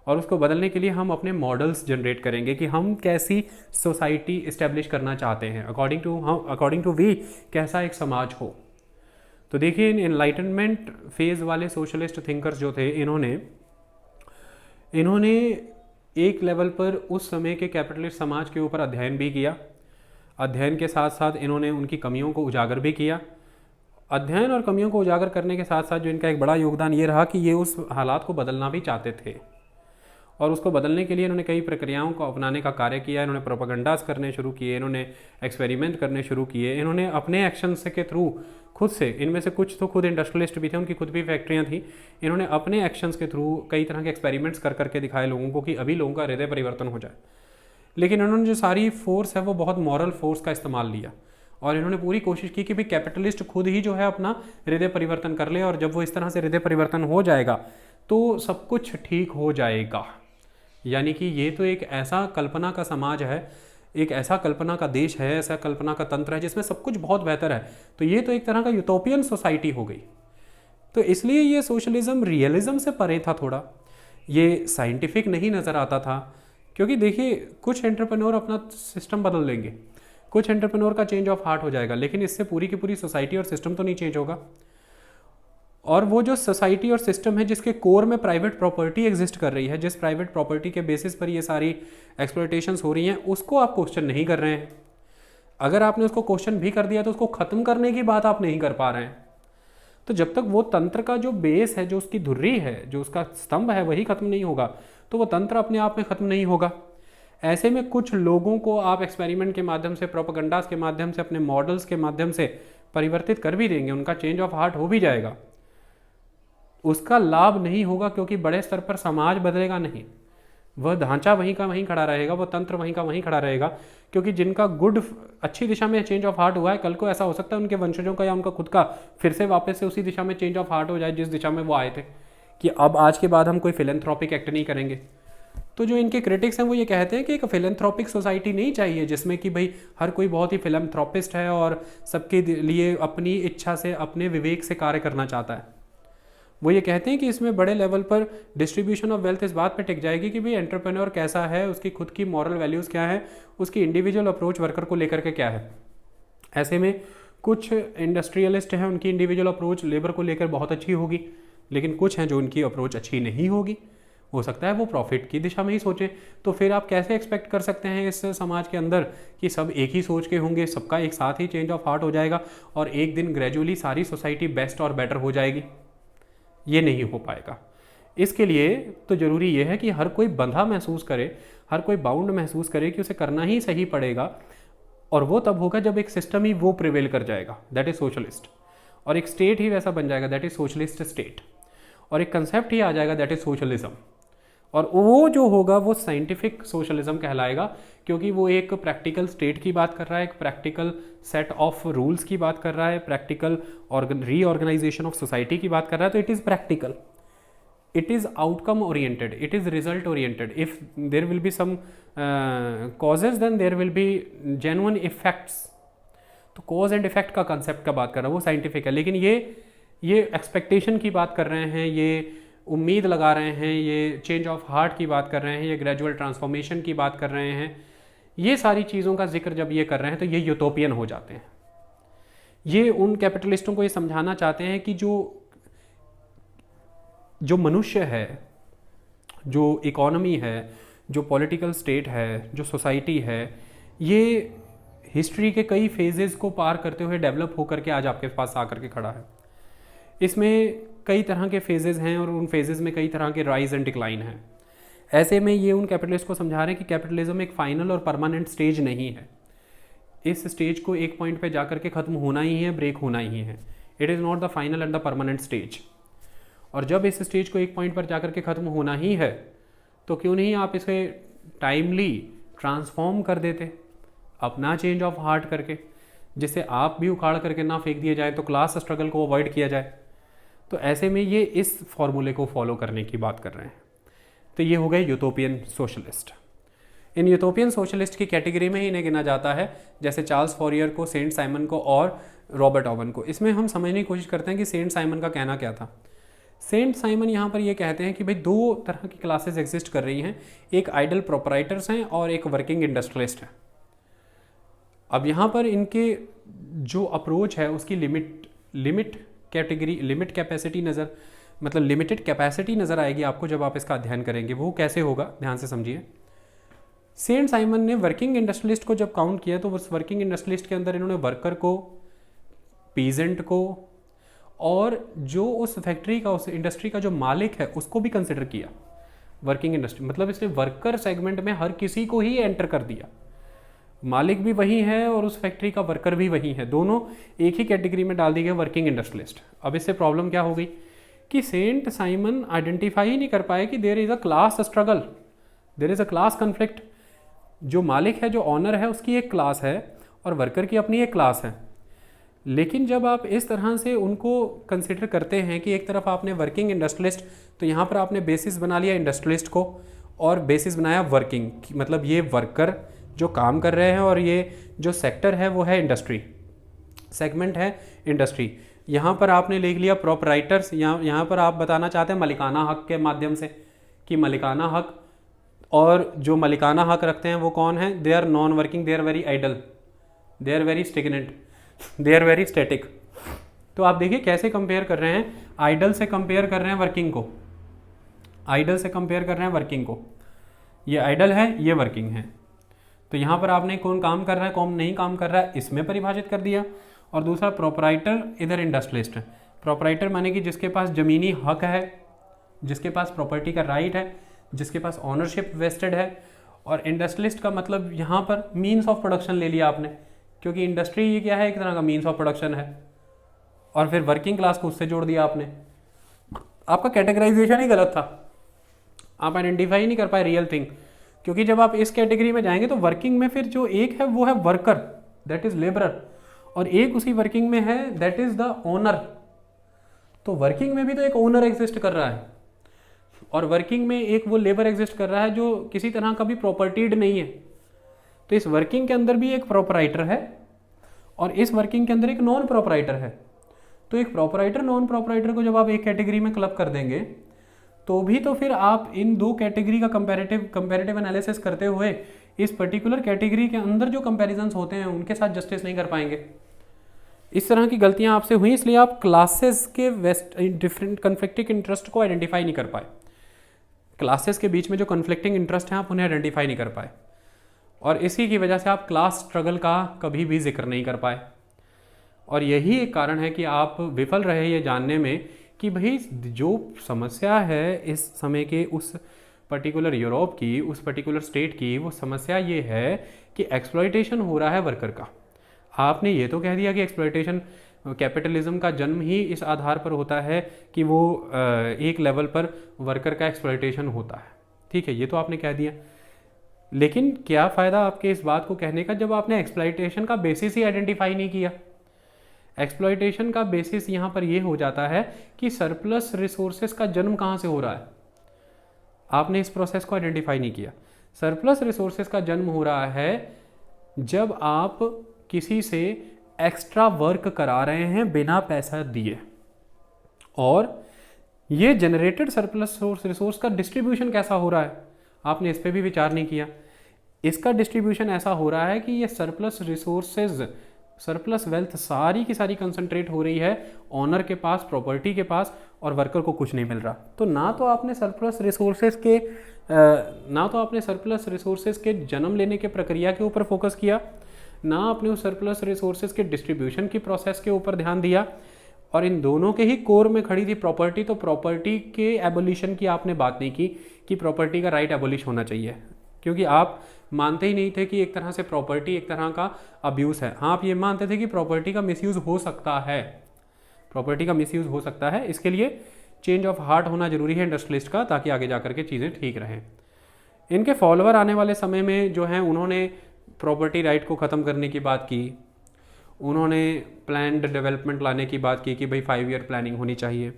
और उसको बदलने के लिए हम अपने मॉडल्स जनरेट करेंगे कि हम कैसी सोसाइटी इस्टेब्लिश करना चाहते हैं, अकॉर्डिंग टू वी कैसा एक समाज हो। तो देखिए, इन एनलाइटनमेंट फेज़ वाले सोशलिस्ट थिंकर्स जो थे, इन्होंने एक लेवल पर उस समय के कैपिटलिस्ट समाज के ऊपर अध्ययन भी किया। अध्ययन के साथ साथ इन्होंने उनकी कमियों को उजागर भी किया। अध्ययन और कमियों को उजागर करने के साथ साथ जो इनका एक बड़ा योगदान ये रहा कि ये उस हालात को बदलना भी चाहते थे और उसको बदलने के लिए इन्होंने कई प्रक्रियाओं को अपनाने का कार्य किया। इन्होंने प्रोपेगेंडास करने शुरू किए, इन्होंने एक्सपेरिमेंट करने शुरू किए, इन्होंने अपने एक्शन से के थ्रू खुद से, इनमें से कुछ तो खुद इंडस्ट्रियलिस्ट भी थे, उनकी खुद भी फैक्ट्रियाँ थी, इन्होंने अपने एक्शंस के थ्रू कई तरह के एक्सपेरिमेंट्स कर करके दिखाए लोगों को कि अभी लोगों का हृदय परिवर्तन हो जाए। लेकिन इन्होंने जो सारी फोर्स है वो बहुत मॉरल फोर्स का इस्तेमाल लिया और इन्होंने पूरी कोशिश की कि भाई कैपिटलिस्ट खुद ही जो है अपना हृदय परिवर्तन कर ले, और जब वो इस तरह से हृदय परिवर्तन हो जाएगा तो सब कुछ ठीक हो जाएगा। यानी कि ये तो एक ऐसा कल्पना का समाज है, एक ऐसा कल्पना का देश है, ऐसा कल्पना का तंत्र है जिसमें सब कुछ बहुत बेहतर है। तो ये तो एक तरह का यूटोपियन सोसाइटी हो गई। तो इसलिए ये सोशलिज्म रियलिज्म से परे था थोड़ा, ये साइंटिफिक नहीं नज़र आता था। क्योंकि देखिए कुछ एंटरप्रेन्योर अपना सिस्टम बदल लेंगे, कुछ एंटरप्रेन्योर का चेंज ऑफ हार्ट हो जाएगा, लेकिन इससे पूरी की पूरी सोसाइटी और सिस्टम तो नहीं चेंज होगा। और वो जो सोसाइटी और सिस्टम है जिसके कोर में प्राइवेट प्रॉपर्टी एग्जिस्ट कर रही है, जिस प्राइवेट प्रॉपर्टी के बेसिस पर ये सारी एक्सप्लॉयटेशंस हो रही हैं, उसको आप क्वेश्चन नहीं कर रहे हैं। अगर आपने उसको क्वेश्चन भी कर दिया तो उसको ख़त्म करने की बात आप नहीं कर पा रहे हैं। तो जब तक वो तंत्र का जो बेस है, जो उसकी धुर्री है, जो उसका स्तंभ है, वही खत्म नहीं होगा तो वो तंत्र अपने आप में ख़त्म नहीं होगा। ऐसे में कुछ लोगों को आप एक्सपेरिमेंट के माध्यम से, प्रोपेगेंडास के माध्यम से, अपने मॉडल्स के माध्यम से परिवर्तित कर भी देंगे, उनका चेंज ऑफ हार्ट हो भी जाएगा, उसका लाभ नहीं होगा क्योंकि बड़े स्तर पर समाज बदलेगा नहीं। वह ढांचा वहीं का वहीं खड़ा रहेगा, वह तंत्र वहीं का वहीं खड़ा रहेगा। क्योंकि जिनका गुड अच्छी दिशा में चेंज ऑफ हार्ट हुआ है, कल को ऐसा हो सकता है उनके वंशजों का या उनका खुद का फिर से वापस से उसी दिशा में चेंज ऑफ हार्ट हो जाए जिस दिशा में वो आए थे, कि अब आज के बाद हम कोई फिलेंथ्रोपिक एक्ट नहीं करेंगे। तो जो इनके क्रिटिक्स हैं वो ये कहते हैं कि एक फिलेंथ्रोपिक सोसाइटी नहीं चाहिए जिसमें कि भाई हर कोई बहुत ही फिलेंथ्रोपिस्ट है और सबके लिए अपनी इच्छा से, अपने विवेक से कार्य करना चाहता है। वो ये कहते हैं कि इसमें बड़े लेवल पर डिस्ट्रीब्यूशन ऑफ वेल्थ इस बात पे टिक जाएगी कि भाई एंटरप्रेन्योर कैसा है, उसकी खुद की मॉरल वैल्यूज़ क्या है, उसकी इंडिविजुअल अप्रोच वर्कर को लेकर के क्या है। ऐसे में कुछ इंडस्ट्रियलिस्ट हैं, उनकी इंडिविजुअल अप्रोच लेबर को लेकर बहुत अच्छी होगी, लेकिन कुछ हैं जो उनकी अप्रोच अच्छी नहीं होगी। हो सकता है वो प्रॉफिट की दिशा में ही सोचे। तो फिर आप कैसे एक्सपेक्ट कर सकते हैं इस समाज के अंदर कि सब एक ही सोच के होंगे, सबका एक साथ ही चेंज ऑफ हार्ट हो जाएगा और एक दिन ग्रेजुअली सारी सोसाइटी बेस्ट और बेटर हो जाएगी? ये नहीं हो पाएगा। इसके लिए तो ज़रूरी ये है कि हर कोई बंधा महसूस करे, हर कोई बाउंड महसूस करे कि उसे करना ही सही पड़ेगा, और वो तब होगा जब एक सिस्टम ही वो प्रिवेल कर जाएगा, दैट इज़ सोशलिस्ट, और एक स्टेट ही वैसा बन जाएगा, दैट इज़ सोशलिस्ट स्टेट, और एक कंसेप्ट ही आ जाएगा, दैट इज़ सोशलिज्म। और वो जो होगा वो साइंटिफिक सोशलिज्म कहलाएगा, क्योंकि वो एक प्रैक्टिकल स्टेट की बात कर रहा है, एक प्रैक्टिकल सेट ऑफ रूल्स की बात कर रहा है, प्रैक्टिकल रीऑर्गेनाइजेशन ऑफ सोसाइटी की बात कर रहा है। तो it is practical, it is outcome oriented, it is result oriented. If there will be some causes then there will be genuine effects. तो कॉज एंड इफेक्ट का कंसेप्ट का बात कर रहा है वो साइंटिफिक है, लेकिन ये एक्सपेक्टेशन की बात कर रहे हैं, ये उम्मीद लगा रहे हैं, ये चेंज ऑफ हार्ट की बात कर रहे हैं, ये ग्रेजुअल ट्रांसफॉर्मेशन की बात कर रहे हैं, ये सारी चीज़ों का जिक्र जब ये कर रहे हैं तो ये यूटोपियन हो जाते हैं। ये उन कैपिटलिस्टों को ये समझाना चाहते हैं कि जो मनुष्य है, जो इकोनॉमी है, जो पॉलिटिकल स्टेट है, जो सोसाइटी है, ये हिस्ट्री के कई फेजेस को पार करते हुए डेवलप होकर के आज आपके पास आकर के खड़ा है। इसमें कई तरह के फेजेस हैं और उन फेजेस में कई तरह के राइज एंड डिक्लाइन हैं। ऐसे में ये उन कैपिटलिस्ट को समझा रहे हैं कि कैपिटलिज्म एक फाइनल और परमानेंट स्टेज नहीं है। इस स्टेज को एक पॉइंट पे जाकर के ख़त्म होना ही है, ब्रेक होना ही है। It is not the final and the permanent stage. और जब इस स्टेज को एक पॉइंट पर जाकर के ख़त्म होना ही है तो क्यों नहीं आप इसे टाइमली ट्रांसफॉर्म कर देते, अपना चेंज ऑफ हार्ट करके, जिससे आप भी उखाड़ करके ना फेंक दिए जाए, तो क्लास स्ट्रगल को अवॉइड किया जाए। तो ऐसे में ये इस फॉर्मूले को फॉलो करने की बात कर रहे हैं। तो ये हो गए यूटोपियन सोशलिस्ट। इन यूटोपियन सोशलिस्ट की कैटेगरी में ही इन्हें गिना जाता है, जैसे चार्ल्स फॉरियर को, सेंट साइमन को और रॉबर्ट ओवन को। इसमें हम समझने की कोशिश करते हैं कि सेंट साइमन का कहना क्या था। सेंट साइमन यहाँ पर ये कहते हैं कि भाई दो तरह की क्लासेस एग्जिस्ट कर रही हैं, एक आइडल प्रोपराइटर्स हैं और एक वर्किंग इंडस्ट्रियलिस्ट हैं। अब यहाँ पर इनके जो अप्रोच है उसकी लिमिट कैपेसिटी मतलब लिमिटेड कैपेसिटी नज़र आएगी आपको जब आप इसका अध्ययन करेंगे। वो कैसे होगा, ध्यान से समझिए। सेंट साइमन ने वर्किंग इंडस्ट्रियलिस्ट को जब काउंट किया तो उस वर्किंग इंडस्ट्रियलिस्ट के अंदर इन्होंने वर्कर को, पीजेंट को और जो उस फैक्ट्री का, उस इंडस्ट्री का जो मालिक है उसको भी कंसिडर किया। वर्किंग इंडस्ट्री मतलब इसने वर्कर सेगमेंट में हर किसी को ही एंटर कर दिया। मालिक भी वही है और उस फैक्ट्री का वर्कर भी वही है, दोनों एक ही कैटेगरी में डाल दिए गए, वर्किंग इंडस्ट्रियलिस्ट। अब इससे प्रॉब्लम क्या हो गई कि सेंट साइमन आइडेंटिफाई ही नहीं कर पाए कि there is a class struggle, there is a class conflict. जो मालिक है, जो ऑनर है, उसकी एक क्लास है और वर्कर की अपनी एक क्लास है। लेकिन जब आप इस तरह से उनको कंसिडर करते हैं कि एक तरफ आपने वर्किंग इंडस्ट्रियलिस्ट, तो यहाँ पर आपने बेसिस बना लिया इंडस्ट्रियलिस्ट को और बेसिस बनाया वर्किंग, मतलब ये वर्कर जो काम कर रहे हैं और ये जो सेक्टर है वो है इंडस्ट्री, सेगमेंट है इंडस्ट्री। यहाँ पर आपने लिख लिया प्रोपराइटर्स, यहाँ पर आप बताना चाहते हैं मलिकाना हक के माध्यम से कि मलिकाना हक, और जो मलिकाना हक रखते हैं वो कौन है, they are non working, they are very idle, they are very stagnant, they are very static. तो आप देखिए कैसे कंपेयर कर रहे हैं, आइडल से कंपेयर कर रहे हैं वर्किंग को, आइडल से कंपेयर कर रहे हैं वर्किंग को, ये आइडल है, ये वर्किंग है। तो यहाँ पर आपने कौन काम कर रहा है, कौन नहीं काम कर रहा है, इसमें परिभाषित कर दिया। और दूसरा प्रोपराइटर, इधर इंडस्ट्रियलिस्ट है। प्रोपराइटर माने कि जिसके पास ज़मीनी हक है, जिसके पास प्रॉपर्टी का राइट है, जिसके पास ऑनरशिप वेस्टेड है। और इंडस्ट्रियलिस्ट का मतलब यहाँ पर मीन्स ऑफ प्रोडक्शन ले लिया आपने, क्योंकि इंडस्ट्री ये क्या है, एक तरह का मीन्स ऑफ प्रोडक्शन है। और फिर वर्किंग क्लास को उससे जोड़ दिया आपने। आपका कैटेगराइजेशन ही गलत था, आप आइडेंटिफाई नहीं कर पाए रियल थिंग। क्योंकि जब आप इस कैटेगरी में जाएंगे तो वर्किंग में फिर जो एक है वो है वर्कर, दैट इज लेबरर, और एक उसी वर्किंग में है दैट इज द ओनर। तो वर्किंग में भी तो एक ओनर एग्जिस्ट कर रहा है और वर्किंग में एक वो लेबर एग्जिस्ट कर रहा है जो किसी तरह का भी प्रॉपर्टीड नहीं है। तो इस वर्किंग के अंदर भी एक प्रोपराइटर है और इस वर्किंग के अंदर एक नॉन प्रोपराइटर है। तो एक प्रोपराइटर नॉन प्रोपराइटर को जब आप एक कैटेगरी में क्लब कर देंगे तो भी तो फिर आप इन दो कैटेगरी का कंपैरेटिव एनालिसिस करते हुए इस पर्टिकुलर कैटेगरी के अंदर जो कंपैरिजंस होते हैं उनके साथ जस्टिस नहीं कर पाएंगे। इस तरह की गलतियां आपसे हुई, इसलिए आप क्लासेस के डिफरेंट कन्फ्लिक्टिंग इंटरेस्ट को आइडेंटिफाई नहीं कर पाए। क्लासेस के बीच में जो कन्फ्लिक्टिंग इंटरेस्ट हैं आप उन्हें आइडेंटिफाई नहीं कर पाए और इसी की वजह से आप क्लास स्ट्रगल का कभी भी जिक्र नहीं कर पाए। और यही एक कारण है कि आप विफल रहे ये जानने में कि भाई जो समस्या है इस समय के उस पर्टिकुलर यूरोप की, उस पर्टिकुलर स्टेट की, वो समस्या ये है कि एक्सप्लॉयटेशन हो रहा है वर्कर का। आपने ये तो कह दिया कि एक्सप्लॉयटेशन, कैपिटलिज्म का जन्म ही इस आधार पर होता है कि वो एक लेवल पर वर्कर का एक्सप्लॉयटेशन होता है, ठीक है, ये तो आपने कह दिया। लेकिन क्या फ़ायदा आपके इस बात को कहने का जब आपने एक्सप्लॉयटेशन का बेसिस ही आइडेंटिफाई नहीं किया। एक्सप्लॉयटेशन का बेसिस यहाँ पर ये हो जाता है कि सरप्लस रिसोर्सेज का जन्म कहाँ से हो रहा है, आपने इस प्रोसेस को आइडेंटिफाई नहीं किया। सरप्लस रिसोर्सेज का जन्म हो रहा है जब आप किसी से एक्स्ट्रा वर्क करा रहे हैं बिना पैसा दिए, और ये जनरेटेड सरप्लस रिसोर्स का डिस्ट्रीब्यूशन कैसा हो रहा है, आपने इस पर भी विचार नहीं किया। इसका डिस्ट्रीब्यूशन ऐसा हो रहा है कि ये सरप्लस रिसोर्सेज, सरप्लस वेल्थ सारी की सारी कंसंट्रेट हो रही है ऑनर के पास, प्रॉपर्टी के पास, और वर्कर को कुछ नहीं मिल रहा। तो ना तो आपने सरप्लस रिसोर्सेज के जन्म लेने के प्रक्रिया के ऊपर फोकस किया, ना आपने उस सरप्लस रिसोर्सेज के डिस्ट्रीब्यूशन की प्रोसेस के ऊपर ध्यान दिया, और इन दोनों के ही कोर में खड़ी थी प्रॉपर्टी। तो प्रॉपर्टी के एबोलिशन की आपने बात नहीं की कि प्रॉपर्टी का राइट एबोलिश होना चाहिए, क्योंकि आप मानते ही नहीं थे कि एक तरह से प्रॉपर्टी एक तरह का अब्यूज़ है। हाँ, आप ये मानते थे कि प्रॉपर्टी का मिसयूज़ हो सकता है, प्रॉपर्टी का मिसयूज़ हो सकता है, इसके लिए चेंज ऑफ हार्ट होना जरूरी है इंडस्ट्रियलिस्ट का, ताकि आगे जा करके चीज़ें ठीक रहें। इनके फॉलोअर आने वाले समय में जो हैं उन्होंने प्रॉपर्टी राइट को ख़त्म करने की बात की, उन्होंने प्लान्ड डेवलपमेंट लाने की बात की कि भाई 5 ईयर प्लानिंग होनी चाहिए,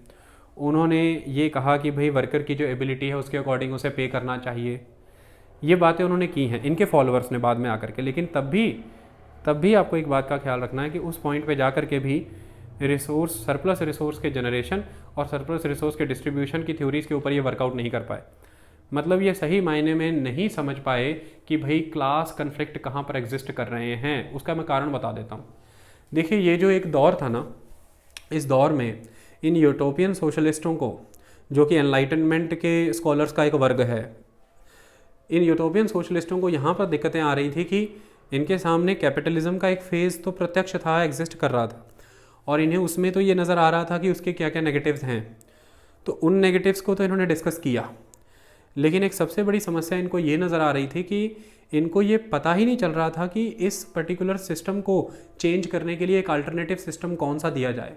उन्होंने ये कहा कि भाई वर्कर की जो एबिलिटी है उसके अकॉर्डिंग उसे पे करना चाहिए। ये बातें उन्होंने की हैं इनके फॉलोअर्स ने बाद में आकर के। लेकिन तब भी आपको एक बात का ख्याल रखना है कि उस पॉइंट पे जा कर के भी सरप्लस रिसोर्स के जनरेशन और सरप्लस रिसोर्स के डिस्ट्रीब्यूशन की थ्योरीज के ऊपर ये वर्कआउट नहीं कर पाए। मतलब ये सही मायने में नहीं समझ पाए कि भाई क्लास कन्फ्लिक्ट कहाँ पर एग्जिस्ट कर रहे हैं। उसका मैं कारण बता देता हूँ। देखिए, ये जो एक दौर था ना, इस दौर में इन यूटोपियन सोशलिस्टों को, जो कि एनलाइटनमेंट के स्कॉलर्स का एक वर्ग है, इन यूटोपियन सोशलिस्टों को यहाँ पर दिक्कतें आ रही थी कि इनके सामने कैपिटलिज्म का एक फेज़ तो प्रत्यक्ष था, एग्जिस्ट कर रहा था, और इन्हें उसमें तो ये नज़र आ रहा था कि उसके क्या क्या नेगेटिव्स हैं। तो उन नेगेटिव्स को तो इन्होंने डिस्कस किया, लेकिन एक सबसे बड़ी समस्या इनको ये नज़र आ रही थी कि इनको ये पता ही नहीं चल रहा था कि इस पर्टिकुलर सिस्टम को चेंज करने के लिए एक अल्टरनेटिव सिस्टम कौन सा दिया जाए।